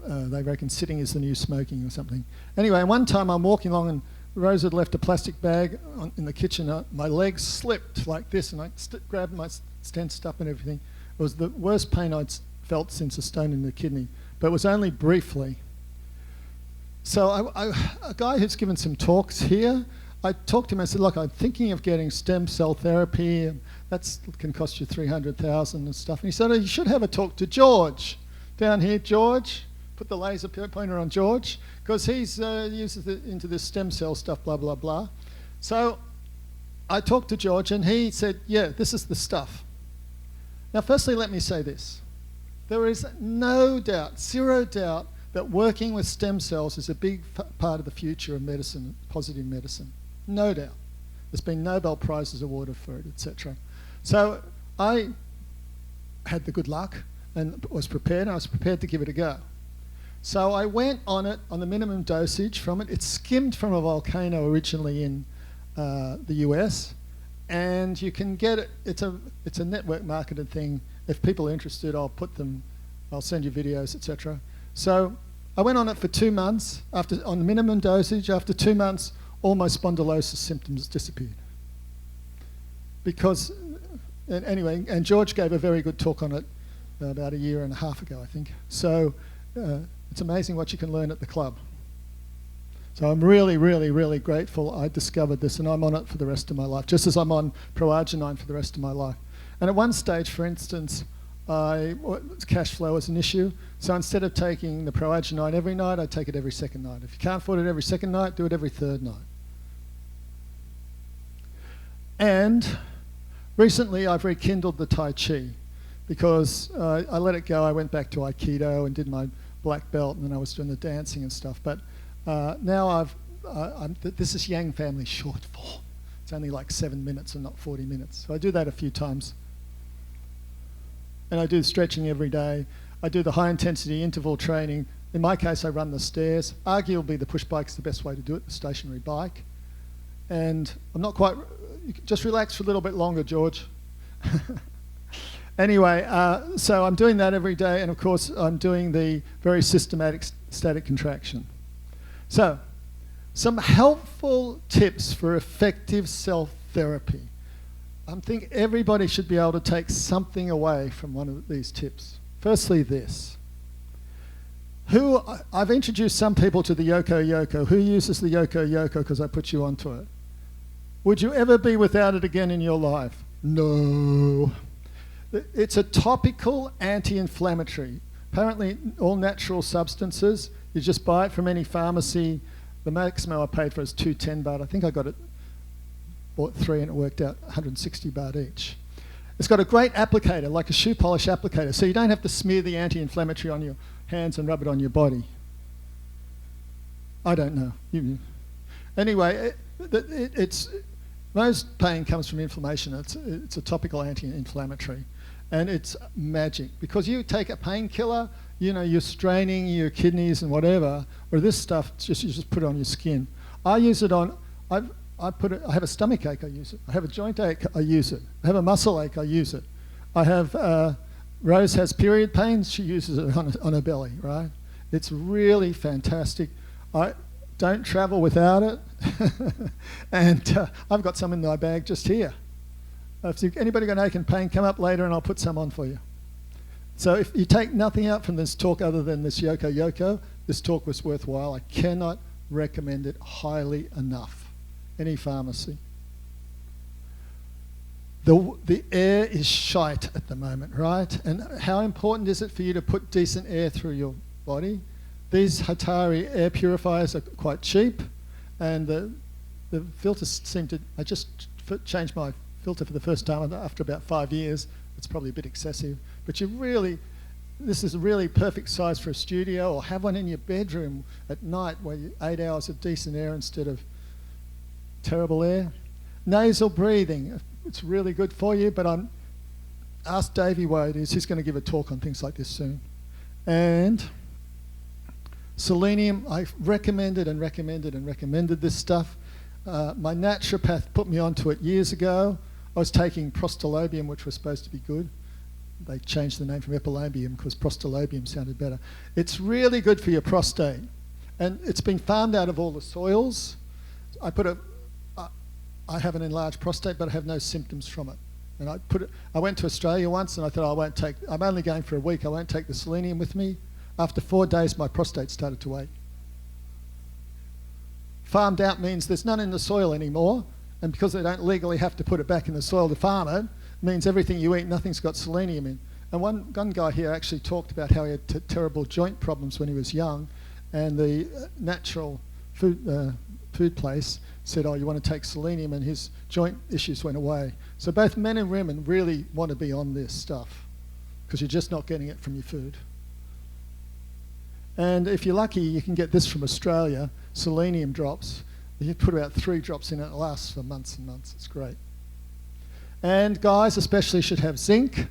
They reckon sitting is the new smoking or something. Anyway, one time I'm walking along and Rose had left a plastic bag in the kitchen. My legs slipped like this and I grabbed my stents up and everything. It was the worst pain I'd felt since a stone in the kidney, but it was only briefly. So a guy who's given some talks here, I talked to him, I said, look, I'm thinking of getting stem cell therapy. That can cost you $300,000 and stuff. And he said, oh, you should have a talk to George. Down here, George, put the laser pointer on George, because he's uses into this stem cell stuff, blah, blah, blah. So I talked to George and he said, yeah, this is the stuff. Now, firstly, let me say this. There is no doubt, 0 doubt, that working with stem cells is a big part of the future of medicine, positive medicine. No doubt. There's been Nobel Prizes awarded for it, etc. So I had the good luck and was prepared, and I was prepared to give it a go. So I went on it on the minimum dosage from it. It skimmed from a volcano originally in the US, and you can get it. It's a network marketed thing. If people are interested, I'll send you videos, etc. So I went on it for 2 months on minimum dosage. After 2 months, all my spondylosis symptoms disappeared. Because, anyway, and George gave a very good talk on it about a year and a half ago, I think. So it's amazing what you can learn at the club. So I'm really, really, really grateful I discovered this, and I'm on it for the rest of my life, just as I'm on Proarginine for the rest of my life. And at one stage, for instance, cash flow was an issue. So instead of taking the Proarginine every night, I take it every second night. If you can't afford it every second night, do it every third night. And recently I've rekindled the Tai Chi because I let it go. I went back to Aikido and did my black belt, and then I was doing the dancing and stuff. But now this is Yang Family short form. It's only like 7 minutes and not 40 minutes. So I do that a few times. And I do stretching every day. I do the high intensity interval training. In my case, I run the stairs. Arguably the push bike is the best way to do it, the stationary bike. And I'm not quite, just relax for a little bit longer, George. Anyway, so I'm doing that every day, and of course I'm doing the very systematic static contraction. So, some helpful tips for effective self-therapy. I think everybody should be able to take something away from one of these tips. Firstly, this. I've introduced some people to the Yoko. Who uses the Yoko because I put you onto it? Would you ever be without it again in your life? No. It's a topical anti-inflammatory. Apparently, all natural substances, you just buy it from any pharmacy. The maximum I paid for is 210 baht. I think I got it, bought 3 and it worked out 160 baht each. It's got a great applicator, like a shoe polish applicator, so you don't have to smear the anti-inflammatory on your hands and rub it on your body. I don't know. Anyway, most pain comes from inflammation. It's a topical anti-inflammatory. And it's magic, because you take a painkiller, you're straining your kidneys and whatever, or this stuff, you just put it on your skin. I use it on, I have a stomach ache, I use it. I have a joint ache, I use it. I have a muscle ache, I use it. I have, Rose has period pains, she uses it on her belly, right? It's really fantastic. I don't travel without it. And I've got some in my bag just here. If anybody got ache and pain, come up later and I'll put some on for you. So if you take nothing out from this talk other than this Yoko, this talk was worthwhile. I cannot recommend it highly enough. Any pharmacy. The air is shite at the moment, right? And how important is it for you to put decent air through your body? These Hatari air purifiers are quite cheap, and the filters seem to, I just changed my filter for the first time after about 5 years. It's probably a bit excessive, but this is a really perfect size for a studio, or have one in your bedroom at night where 8 hours of decent air instead of terrible air. Nasal breathing, it's really good for you, but ask Davey Wade, he's going to give a talk on things like this soon. And selenium, I've recommended this stuff. My naturopath put me onto it years ago. I was taking prostolobium, which was supposed to be good. They changed the name from epilobium because prostolobium sounded better. It's really good for your prostate. And it's been farmed out of all the soils. I have an enlarged prostate, but I have no symptoms from it. And I went to Australia once and I thought, I'm only going for a week, I won't take the selenium with me. After 4 days, my prostate started to ache. Farmed out means there's none in the soil anymore, and because they don't legally have to put it back in the soil to farm it, means everything you eat, nothing's got selenium in. And one guy here actually talked about how he had terrible joint problems when he was young, and the natural food place said, oh, you want to take selenium, and his joint issues went away. So both men and women really want to be on this stuff, because you're just not getting it from your food. And if you're lucky, you can get this from Australia, selenium drops. You put about 3 drops in it, it lasts for months and months. It's great. And guys especially should have zinc.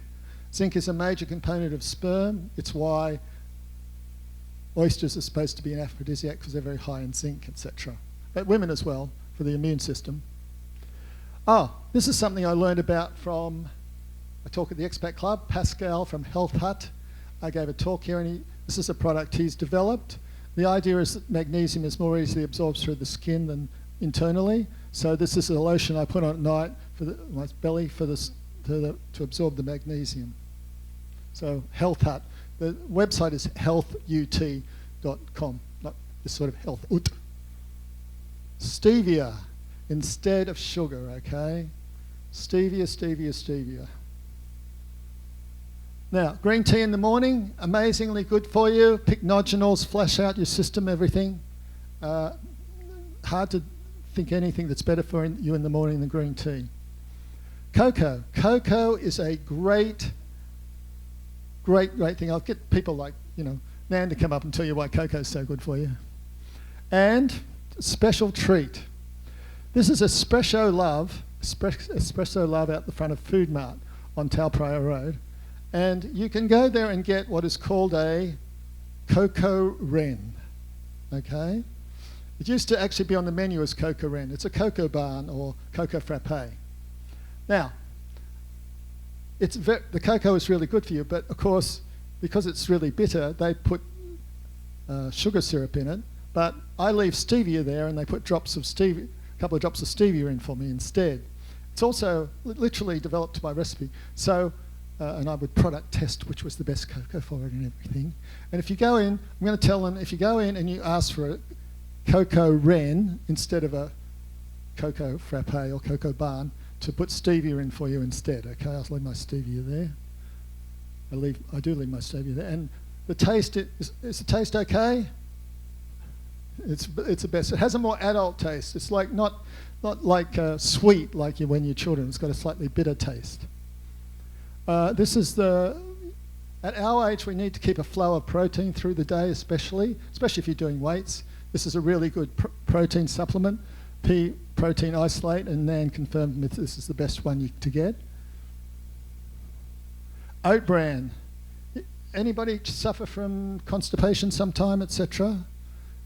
Zinc is a major component of sperm. It's why oysters are supposed to be an aphrodisiac, because they're very high in zinc, etc. But women as well, for the immune system. Oh, this is something I learned about from a talk at the Expat Club. Pascal from Health Hut. I gave a talk here, and this is a product he's developed. The idea is that magnesium is more easily absorbed through the skin than internally. So this is a lotion I put on at night for my belly to absorb the magnesium. So Health Hut. The website is healthut.com, not this sort of health ut. Stevia instead of sugar, okay? Stevia, stevia, stevia. Now, green tea in the morning, amazingly good for you. Pycnogenals, flush out your system, everything. Hard to think anything that's better for you in the morning than green tea. Cocoa. Cocoa is a great thing. I'll get people like, Nan to come up and tell you why cocoa is so good for you. And special treat. This is Espresso Love out the front of Food Mart on Taupraya Road. And you can go there and get what is called a Cocoa Ren, okay? It used to actually be on the menu as Cocoa Ren. It's a cocoa barn or cocoa frappe. Now, the cocoa is really good for you, but of course, because it's really bitter, they put sugar syrup in it. But I leave stevia there, and they put a couple of drops of stevia in for me instead. It's also literally developed by recipe. So, and I would product test which was the best cocoa for it and everything. And if you go in, I'm going to tell them, if you go in and you ask for a Cocoa Ren instead of a cocoa frappe or cocoa barn, to put stevia in for you instead. Okay, I'll leave my stevia there. I do leave my stevia there. And the taste, is the taste okay? It's the best. It has a more adult taste. It's like not like sweet like when you're children. It's got a slightly bitter taste. This is at our age, we need to keep a flow of protein through the day, especially if you're doing weights. This is a really good protein supplement, pea protein isolate, and Nan confirmed this is the best one to get. Oat bran. Anybody suffer from constipation sometime, etc.?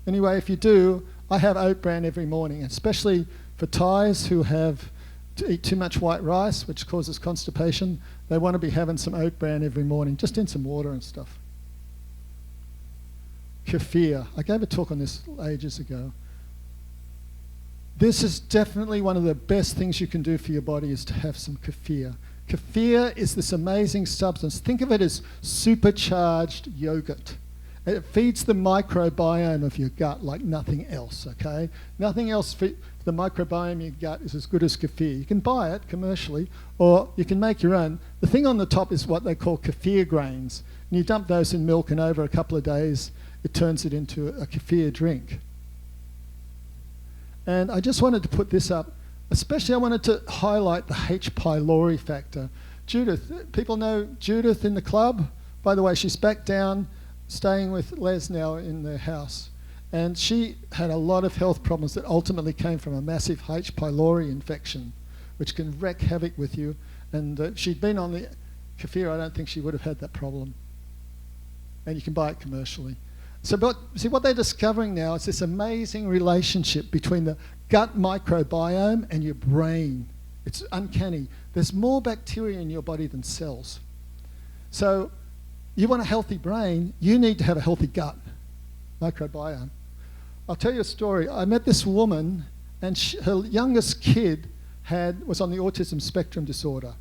Anyway, if you do, I have oat bran every morning, especially for Thais who have to eat too much white rice, which causes constipation. They want to be having some oat bran every morning, just in some water and stuff. Kefir. I gave a talk on this ages ago. This is definitely one of the best things you can do for your body, is to have some kefir. Kefir is this amazing substance. Think of it as supercharged yogurt. It feeds the microbiome of your gut like nothing else, okay? Nothing else for the microbiome of your gut is as good as kefir. You can buy it commercially, or you can make your own. The thing on the top is what they call kefir grains. And you dump those in milk, and over a couple of days, it turns it into a kefir drink. And I just wanted to put this up. Especially I wanted to highlight the H. pylori factor. Judith, people know Judith in the club? By the way, she's back down staying with Les now in their house. And she had a lot of health problems that ultimately came from a massive H. pylori infection, which can wreak havoc with you. And if she'd been on the kefir, I don't think she would have had that problem. And you can buy it commercially. So see, what they're discovering now is this amazing relationship between the gut microbiome and your brain. It's uncanny. There's more bacteria in your body than cells. So you want a healthy brain, you need to have a healthy gut microbiome. I'll tell you a story. I met this woman, and her youngest kid was on the autism spectrum disorder,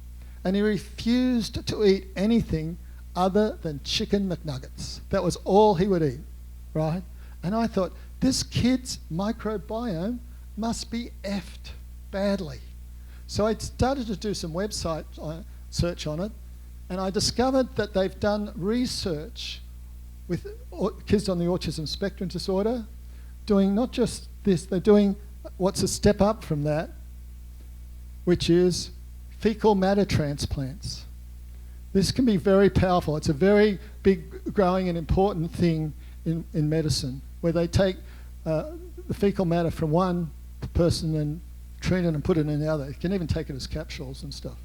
and he refused to eat anything other than chicken McNuggets. That was all he would eat, right? And I thought, this kid's microbiome must be effed badly. So I started to do some website search on it, and I discovered that they've done research with kids on the autism spectrum disorder, doing not just this, they're doing what's a step up from that, which is fecal matter transplants. This can be very powerful. It's a very big, growing and important thing in medicine, where they take the fecal matter from one person and treat it and put it in the other. You can even take it as capsules and stuff.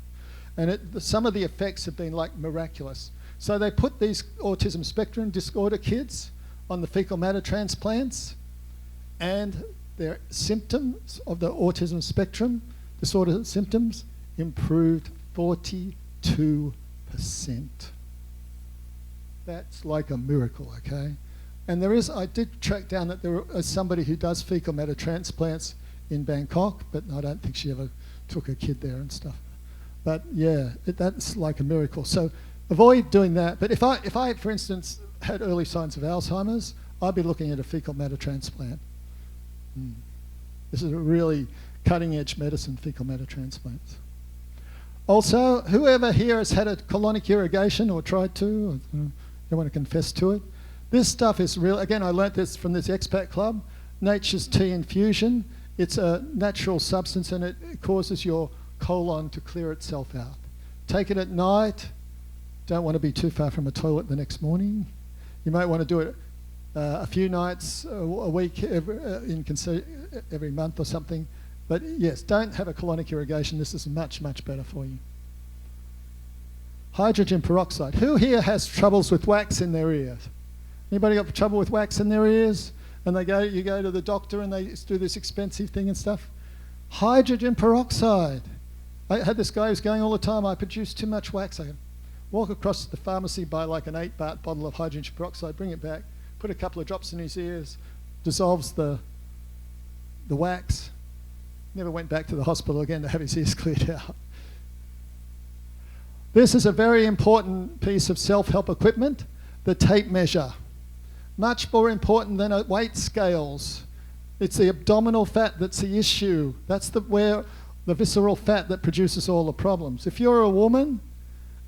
And some of the effects have been like miraculous. So they put these autism spectrum disorder kids on the fecal matter transplants, and their symptoms of the autism spectrum disorder symptoms improved 42%. That's like a miracle, okay? And I did track down that there is somebody who does fecal matter transplants in Bangkok, but I don't think she ever took a kid there and stuff. But yeah, that's like a miracle. So avoid doing that. But if I, for instance, had early signs of Alzheimer's, I'd be looking at a fecal matter transplant. This is a really cutting-edge medicine, fecal matter transplants. Also, whoever here has had a colonic irrigation or tried to, or don't want to confess to it, this stuff is real. Again, I learnt this from this expat club, Nature's Tea Infusion. It's a natural substance and it causes your colon to clear itself out. Take it at night. Don't want to be too far from a toilet the next morning. You might want to do it a few nights a week, every month or something. But yes, don't have a colonic irrigation. This is much, much better for you. Hydrogen peroxide. Who here has troubles with wax in their ears? Anybody got trouble with wax in their ears? And you go to the doctor and they do this expensive thing and stuff. Hydrogen peroxide. I had this guy who's going all the time, I produce too much wax. I can walk across the pharmacy, buy like an 8-baht bottle of hydrogen peroxide, bring it back, put a couple of drops in his ears, dissolves the wax. Never went back to the hospital again to have his ears cleared out. This is a very important piece of self-help equipment, the tape measure. Much more important than weight scales. It's the abdominal fat that's the issue. That's where the visceral fat that produces all the problems. If you're a woman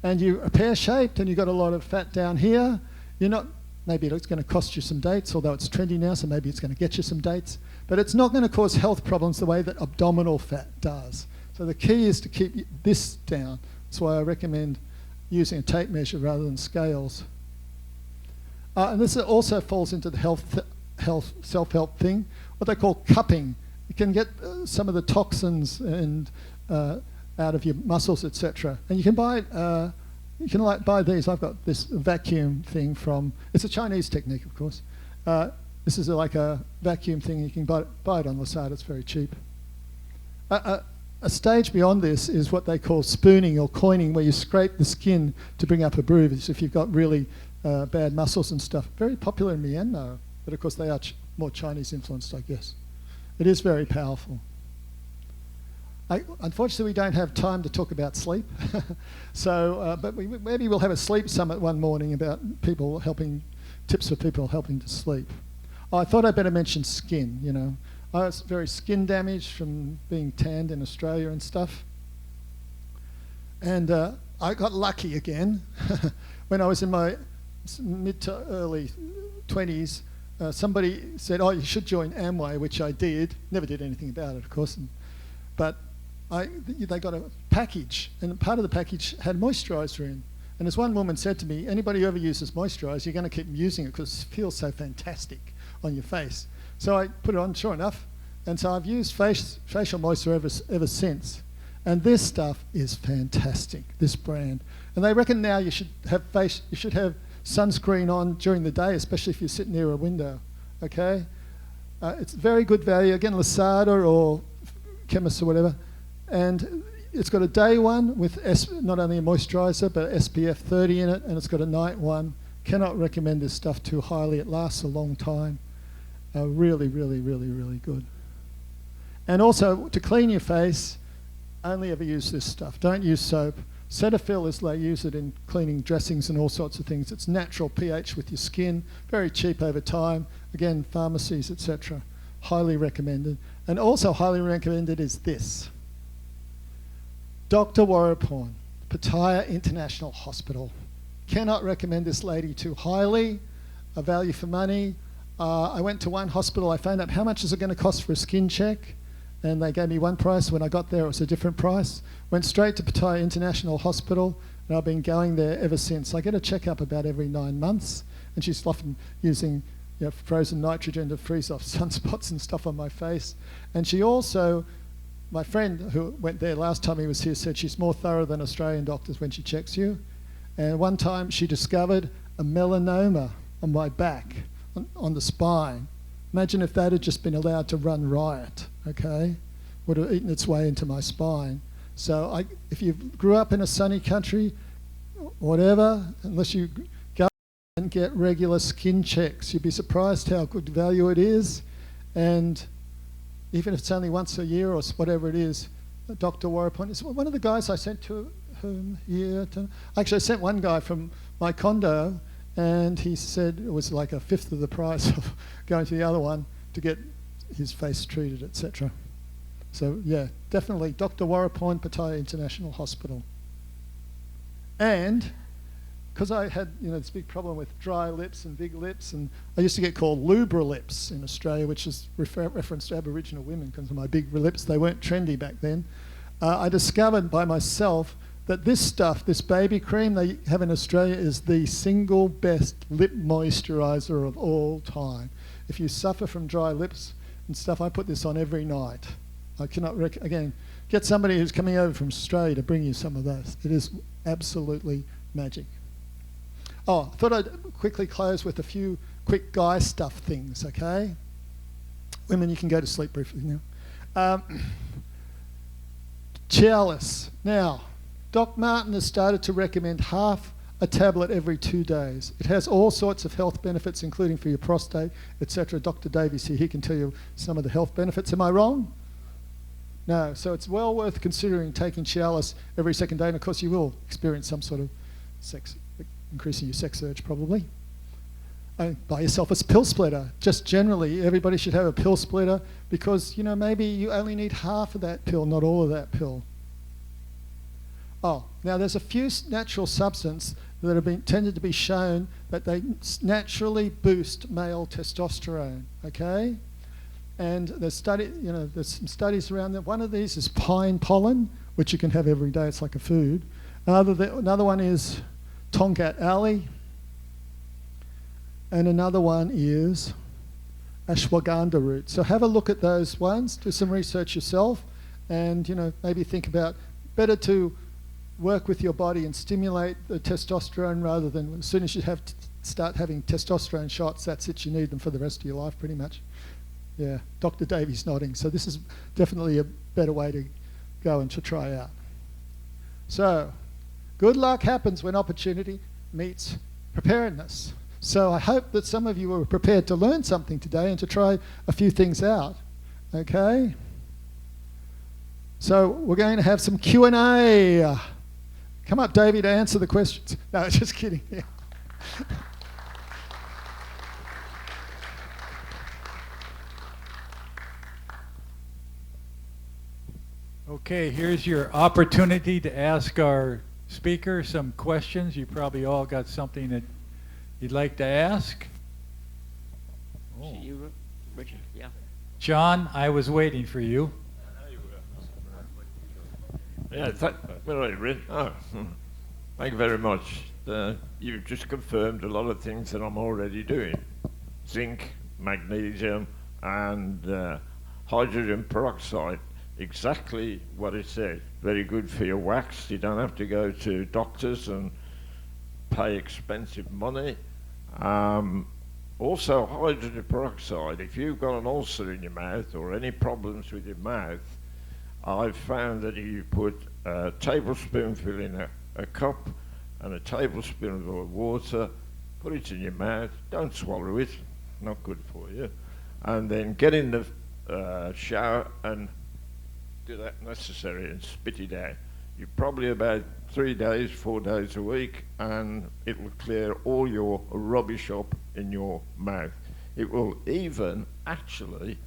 and you're pear-shaped and you've got a lot of fat down here, maybe it's going to cost you some dates, although it's trendy now, so maybe it's going to get you some dates. But it's not going to cause health problems the way that abdominal fat does. So the key is to keep this down. That's why I recommend using a tape measure rather than scales. And this also falls into the health self-help thing, what they call cupping. You can get some of the toxins and out of your muscles, etc. And you can buy buy these. I've got this vacuum thing it's a Chinese technique, of course. This is like a vacuum thing. You can buy it on the side. It's very cheap. A stage beyond this is what they call spooning or coining, where you scrape the skin to bring up a bruise if you've got really bad muscles and stuff. Very popular in Myanmar, but of course they are more Chinese influenced, I guess. It is very powerful. Unfortunately, we don't have time to talk about sleep. But maybe we'll have a sleep summit one morning about tips for people helping to sleep. I thought I'd better mention skin, I was very skin damaged from being tanned in Australia and stuff. And I got lucky again. When I was in my mid to early 20s, somebody said, you should join Amway, which I did. Never did anything about it, of course. But they got a package, and part of the package had moisturiser in. And as one woman said to me, anybody who ever uses moisturiser, you're going to keep using it because it feels so fantastic on your face. So I put it on, sure enough, and so I've used facial moisturiser ever since. And this stuff is fantastic, this brand. And they reckon now you should have sunscreen on during the day, especially if you sit near a window, okay? It's very good value, again, Lasada or Chemist or whatever. And it's got a day one with not only a moisturiser, but SPF 30 in it, and it's got a night one. Cannot recommend this stuff too highly. It lasts a long time. Really, really, really, really good. And also, to clean your face, only ever use this stuff. Don't use soap. Cetaphil they use it in cleaning dressings and all sorts of things. It's natural pH with your skin, very cheap over time. Again, pharmacies, etc. Highly recommended. And also highly recommended is this. Dr. Warraporn, Pattaya International Hospital. Cannot recommend this lady too highly. A value for money. I went to one hospital, I found out how much is it going to cost for a skin check, and they gave me one price. When I got there, it was a different price. Went straight to Pattaya International Hospital, and I've been going there ever since. I get a checkup about every 9 months, and she's often using frozen nitrogen to freeze off sunspots and stuff on my face. And she also my friend who went there last time he was here said she's more thorough than Australian doctors when she checks you. And one time she discovered a melanoma on my back, on the spine. Imagine if that had just been allowed to run riot, okay? Would have eaten its way into my spine. So if you grew up in a sunny country, whatever, unless you go and get regular skin checks, you'd be surprised how good value it is. And even if it's only once a year or whatever it is, Dr. Warapon is one of the guys I sent to whom here. Actually, I sent one guy from my condo, and he said it was like a fifth of the price of going to the other one to get his face treated, etc. So yeah, definitely Dr. Warapon, Pattaya International Hospital. And because I had this big problem with dry lips and big lips, and I used to get called lubra lips in Australia, which is reference to Aboriginal women because of my big lips. They weren't trendy back then. I discovered by myself that this stuff, this baby cream they have in Australia, is the single best lip moisturiser of all time. If you suffer from dry lips and stuff, I put this on every night. I cannot, again, get somebody who's coming over from Australia to bring you some of those. It is absolutely magic. Oh, I thought I'd quickly close with a few quick guy stuff things, okay? Women, you can go to sleep briefly now. Cialis. Now, Doc Martin has started to recommend half a tablet every 2 days. It has all sorts of health benefits, including for your prostate, etc. Dr. Davies here, he can tell you some of the health benefits. Am I wrong? No, so it's well worth considering taking Cialis every second day, and of course you will experience some sort of increasing your sex urge probably. Buy yourself a pill splitter. Just generally, everybody should have a pill splitter because, maybe you only need half of that pill, not all of that pill. Oh, now there's a few natural substances that have tended to be shown that they naturally boost male testosterone, okay? And there's some studies around that. One of these is pine pollen, which you can have every day. It's like a food. Another one is Tonkat alley. And another one is ashwagandha root. So have a look at those ones. Do some research yourself, and maybe think about better to work with your body and stimulate the testosterone rather than as soon as you start having testosterone shots, that's it. You need them for the rest of your life, pretty much. Yeah, Dr. Davies nodding. So this is definitely a better way to go and to try out. So, good luck happens when opportunity meets preparedness. So I hope that some of you were prepared to learn something today and to try a few things out. Okay? So we're going to have some Q&A. Come up, Davey, to answer the questions. No, just kidding. Yeah. Okay, here's your opportunity to ask our speaker some questions. You probably all got something that you'd like to ask. Oh. You, Richard, yeah. John, I was waiting for you. Yeah, thank you very much. You've just confirmed a lot of things that I'm already doing. Zinc, magnesium, and hydrogen peroxide. Exactly what it said. Very good for your wax. You don't have to go to doctors and pay expensive money. Also, hydrogen peroxide. If you've got an ulcer in your mouth or any problems with your mouth, I've found that if you put a tablespoonful in a cup and a tablespoonful of water, put it in your mouth, don't swallow it, not good for you, and then get in the shower and do that necessary and spit it out. You're probably about 3 days, 4 days a week, and it will clear all your rubbish up in your mouth. It will even actually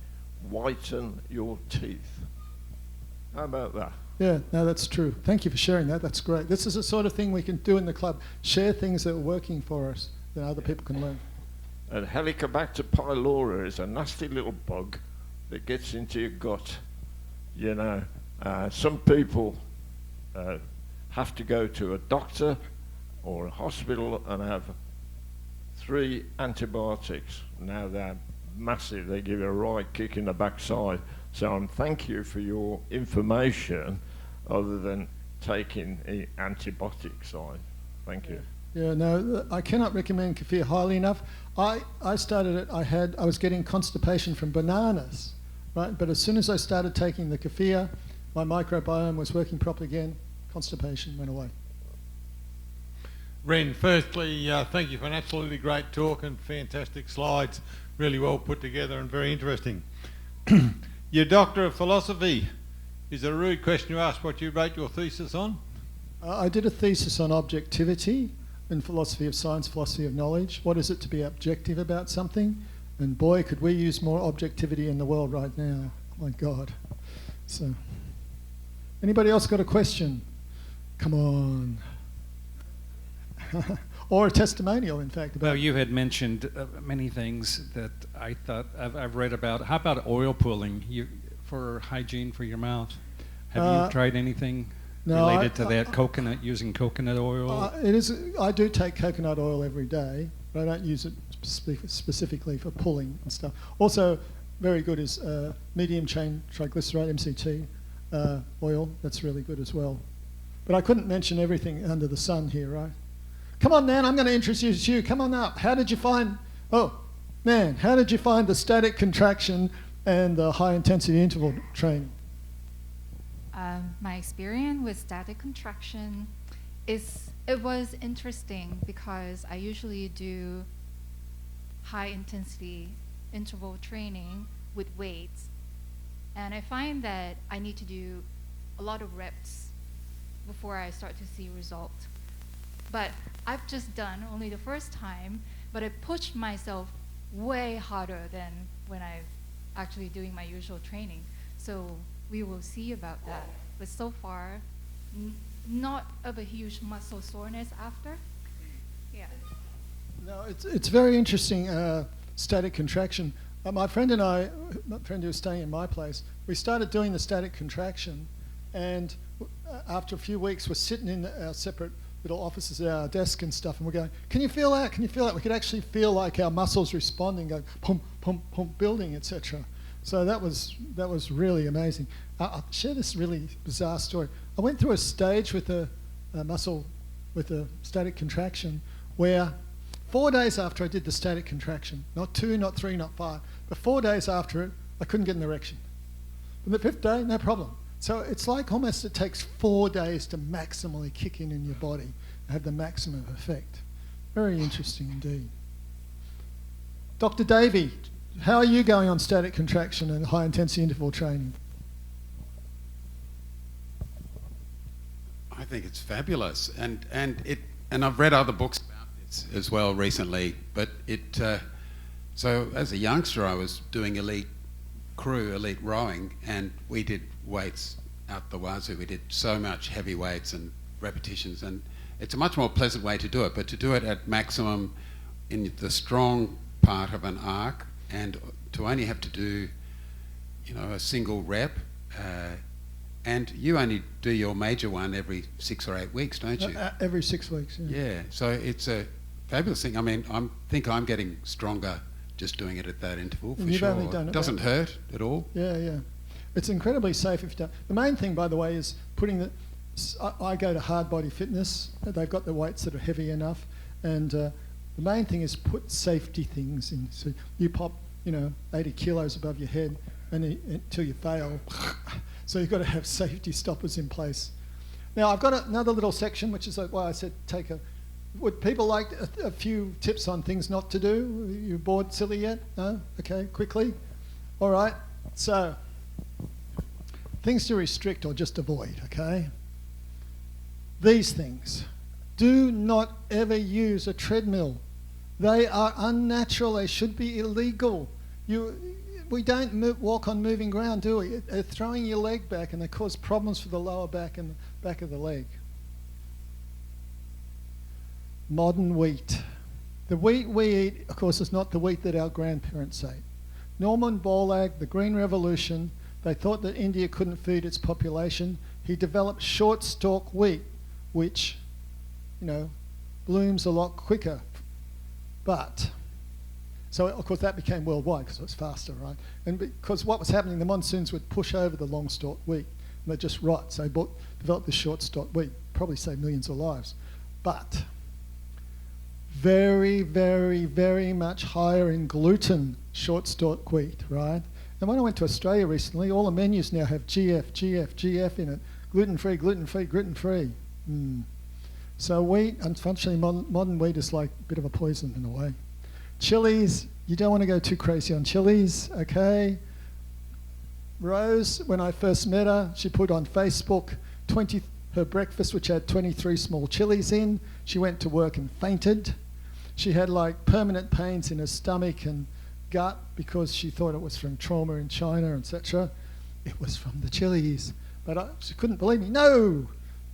whiten your teeth. How about that? Yeah, no, that's true. Thank you for sharing that. That's great. This is the sort of thing we can do in the club. Share things that are working for us that other people can learn. And Helicobacter pylori is a nasty little bug that gets into your gut. Some people have to go to a doctor or a hospital and have 3 antibiotics. Now they're massive. They give you a right kick in the backside. So thank you for your information other than taking the antibiotic side. Thank you. Yeah, no, I cannot recommend kefir highly enough. I started it, I was getting constipation from bananas, right? But as soon as I started taking the kefir, my microbiome was working properly again, constipation went away. Ren, firstly, thank you for an absolutely great talk and fantastic slides, really well put together and very interesting. You're Doctor of Philosophy. Is it a rude question to ask what you wrote your thesis on? I did a thesis on objectivity in philosophy of science, philosophy of knowledge. What is it to be objective about something? And boy, could we use more objectivity in the world right now. My God. So, anybody else got a question? Come on. Or a testimonial, in fact. Well, you had mentioned many things that I thought I've read about. How about oil pulling for hygiene for your mouth? Have you tried anything related to that? Coconut, using coconut oil? I do take coconut oil every day, but I don't use it specifically for pulling and stuff. Also, very good is medium chain triglyceride, MCT oil. That's really good as well. But I couldn't mention everything under the sun here, right? Come on, Nan, I'm going to introduce you. Come on up. How did you find the static contraction and the high intensity interval training? My experience with static contraction was interesting because I usually do high intensity interval training with weights, and I find that I need to do a lot of reps before I start to see results. But I've just done only the first time, but I pushed myself way harder than when I'm actually doing my usual training. So we will see about that. But so far, not of a huge muscle soreness after. Yeah. No, it's very interesting, static contraction. My friend and I, my friend who was staying in my place, we started doing the static contraction, and after a few weeks, we're sitting in our separate little offices at our desk and stuff, and we're going, can you feel that? Can you feel that? We could actually feel like our muscles responding, going pump, pump, pump, building, etc. So that was really amazing. I'll share this really bizarre story. I went through a stage with a muscle, with a static contraction, where 4 days after I did the static contraction, not 2, not 3, not 5, but 4 days after it, I couldn't get an erection. And the 5th day, no problem. So it's like almost it takes 4 days to maximally kick in your body and have the maximum effect. Very interesting indeed. Dr. Davey, how are you going on static contraction and high intensity interval training? I think it's fabulous, and I've read other books about this as well recently. But so as a youngster, I was doing elite rowing, and we did weights out the wazoo. We did so much heavy weights and repetitions, and it's a much more pleasant way to do it. But to do it at maximum in the strong part of an arc, and to only have to do, a single rep. And you only do your major one every 6 or 8 weeks, don't you? Every 6 weeks, yeah. Yeah, so it's a fabulous thing. I mean, I think I'm getting stronger just doing it at that interval, for sure. Only done it doesn't hurt at all. Yeah. It's incredibly safe if you don't. The main thing, by the way, is putting I go to Hard Body Fitness. They've got the weights that are heavy enough. And the main thing is put safety things in. So you pop, 80 kilos above your head until you fail. So you've got to have safety stoppers in place. Now, I've got another little section, which is why I said would people like a few tips on things not to do? Are you bored silly yet? No? Okay, quickly. All right. So, things to restrict or just avoid, okay? These things. Do not ever use a treadmill. They are unnatural. They should be illegal. We don't walk on moving ground, do we? They're throwing your leg back and they cause problems for the lower back and the back of the leg. Modern wheat. The wheat we eat, of course, is not the wheat that our grandparents ate. Norman Borlaug, the Green Revolution, they thought that India couldn't feed its population. He developed short stalk wheat, which, blooms a lot quicker. But So, of course, that became worldwide because it was faster, right? And because what was happening, the monsoons would push over the long-stalk wheat, and they'd just rot. So they developed this short-stalk wheat, probably saved millions of lives. But very, very, very much higher in gluten short-stalk wheat, right? And when I went to Australia recently, all the menus now have GF, GF, GF in it. Gluten-free, gluten-free, gluten-free. So wheat, unfortunately, modern wheat is like a bit of a poison in a way. Chilies, you don't want to go too crazy on chilies, okay? Rose, when I first met her, she put on Facebook her breakfast, which had 23 small chilies in. She went to work and fainted. She had like permanent pains in her stomach and gut because she thought it was from trauma in China, etc. It was from the chilies. But she couldn't believe me. No,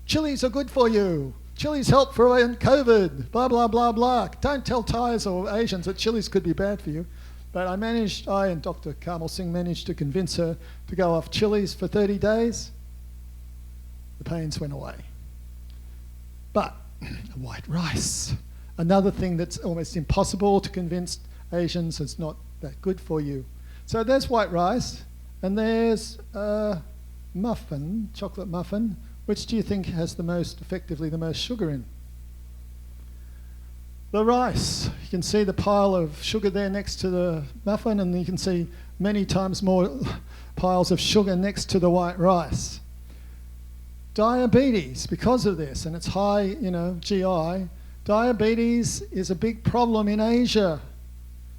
chilies are good for you. Chilies help for COVID, blah, blah, blah, blah. Don't tell Thais or Asians that chilies could be bad for you. But I and Dr. Kamal Singh managed to convince her to go off chilies for 30 days. The pains went away. But white rice, another thing that's almost impossible to convince Asians is not that good for you. So there's white rice, and there's muffin, chocolate muffin. Which do you think has the most sugar in? The rice. You can see the pile of sugar there next to the muffin, and you can see many times more piles of sugar next to the white rice. Diabetes, because of this, and it's high, GI, diabetes is a big problem in Asia,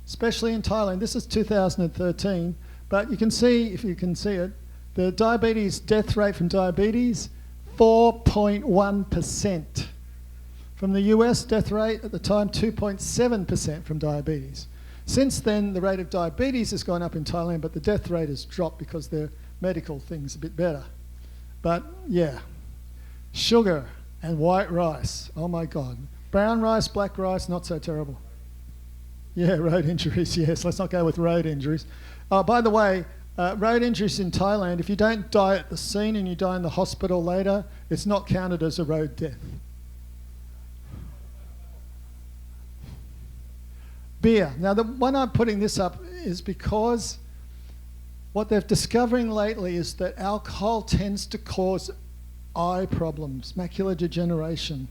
especially in Thailand. This is 2013, but you can see, if you can see it, the diabetes death rate from diabetes, 4.1%. From the US, death rate at the time, 2.7% from diabetes. Since then, the rate of diabetes has gone up in Thailand, but the death rate has dropped because their medical thing's a bit better. But yeah, sugar and white rice, oh my God. Brown rice, black rice, not so terrible. Yeah, road injuries, yes, let's not go with road injuries. By the way, road injuries in Thailand, if you don't die at the scene and you die in the hospital later, it's not counted as a road death. Beer. Now, the one I'm putting this up is because what they're discovering lately is that alcohol tends to cause eye problems, macular degeneration,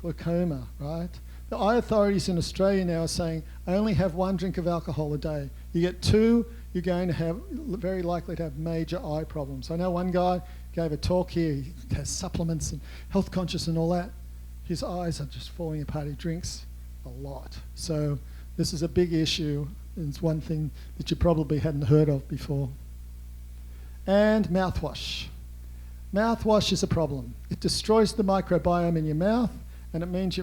glaucoma, right? The eye authorities in Australia now are saying, only have 1 drink of alcohol a day. You get 2, you're going to have, very likely to have major eye problems. I know one guy gave a talk here, he has supplements and health conscious and all that. His eyes are just falling apart, he drinks a lot. So this is a big issue, and it's one thing that you probably hadn't heard of before. And mouthwash. Mouthwash is a problem. It destroys the microbiome in your mouth, and it means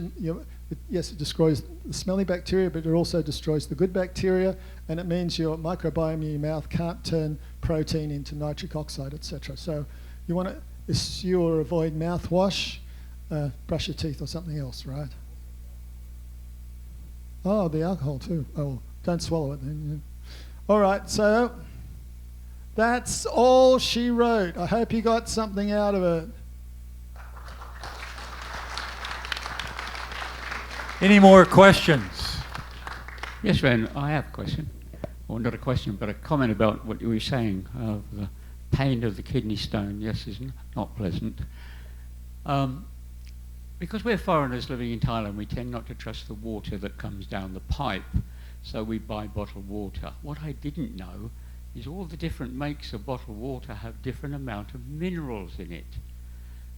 yes, it destroys the smelly bacteria, but it also destroys the good bacteria, and it means your microbiome in your mouth can't turn protein into nitric oxide, etc. So you want to eschew or avoid mouthwash, brush your teeth or something else, right? Oh, the alcohol too. Oh, don't swallow it then. Yeah. All right, so that's all she wrote. I hope you got something out of it. Any more questions? Yes, Ren, I have a question. Well, not a question, but a comment about what you were saying of the pain of the kidney stone. Yes, is not pleasant. Because we're foreigners living in Thailand, we tend not to trust the water that comes down the pipe, so we buy bottled water. What I didn't know is all the different makes of bottled water have different amount of minerals in it.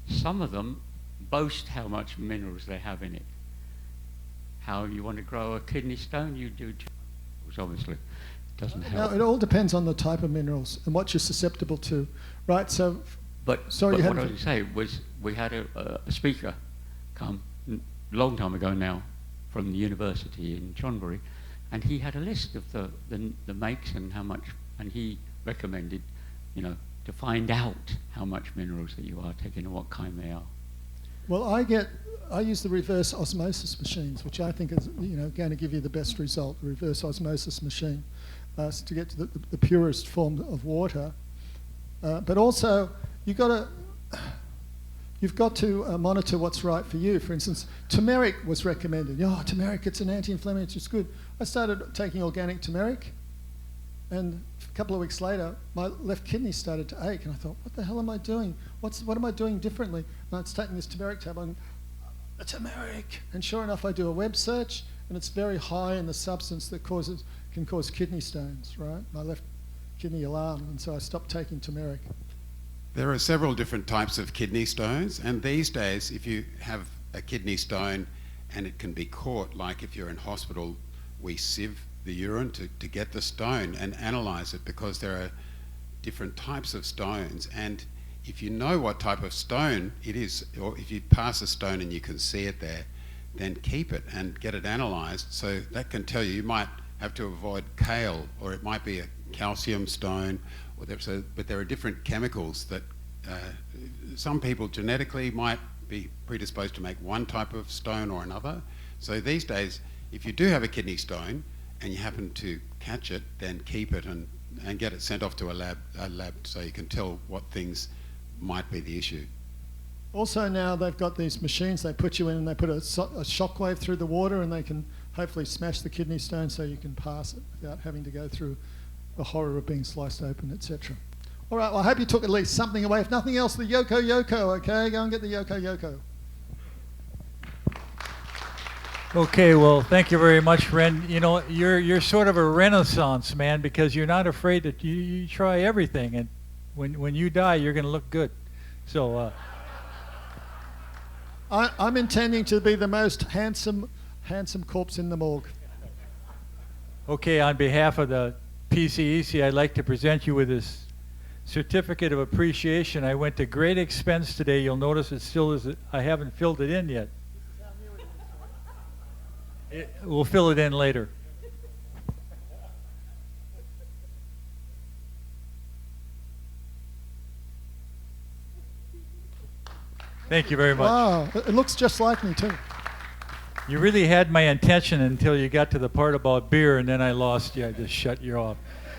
Some of them boast how much minerals they have in it. How you want to grow a kidney stone, you do too, obviously. It doesn't help. No, it all depends on the type of minerals and what you're susceptible to, right? So, what I was going to say was we had a speaker come a long time ago now from the university in Chonburi, and he had a list of the makes and how much, and he recommended, to find out how much minerals that you are taking and what kind they are. Well, I use the reverse osmosis machines, which I think is going to give you the best result. The reverse osmosis machine to get to the purest form of water. But also, you got you've got to monitor what's right for you. For instance, turmeric was recommended. Oh, turmeric, it's an anti-inflammatory, it's good. I started taking organic turmeric, and a couple of weeks later, my left kidney started to ache, and I thought, what the hell am I doing? What am I doing differently? And I was taking this turmeric tablet, and the turmeric. And sure enough, I do a web search, and it's very high in the substance that can cause kidney stones, right? My left kidney alarm, and so I stopped taking turmeric. There are several different types of kidney stones, and these days, if you have a kidney stone and it can be caught, like if you're in hospital, we sieve the urine to get the stone and analyse it, because there are different types of stones, and if you know what type of stone it is, or if you pass a stone and you can see it there, then keep it and get it analysed. So that can tell you might have to avoid kale, or it might be a calcium stone, but there are different chemicals that some people genetically might be predisposed to make one type of stone or another. So these days, if you do have a kidney stone and you happen to catch it, then keep it and get it sent off to a lab so you can tell what things might be the issue. Also now they've got these machines they put you in, and they put a shockwave through the water, and they can hopefully smash the kidney stone so you can pass it without having to go through the horror of being sliced open, etc. All right, well, I hope you took at least something away. If nothing else, the Yoko Yoko, okay? Go and get the Yoko Yoko. Okay, well, thank you very much, Ren. You know, you're sort of a renaissance man, because you're not afraid that you try everything, and when you die, you're going to look good. So I'm intending to be the most handsome corpse in the morgue. Okay, on behalf of the PCEC, I'd like to present you with this certificate of appreciation. I went to great expense today. You'll notice it still is. I haven't filled it in yet. We'll fill it in later. Thank you very much. Wow, it looks just like me too. You really had my attention until you got to the part about beer, and then I lost you. I just shut you off.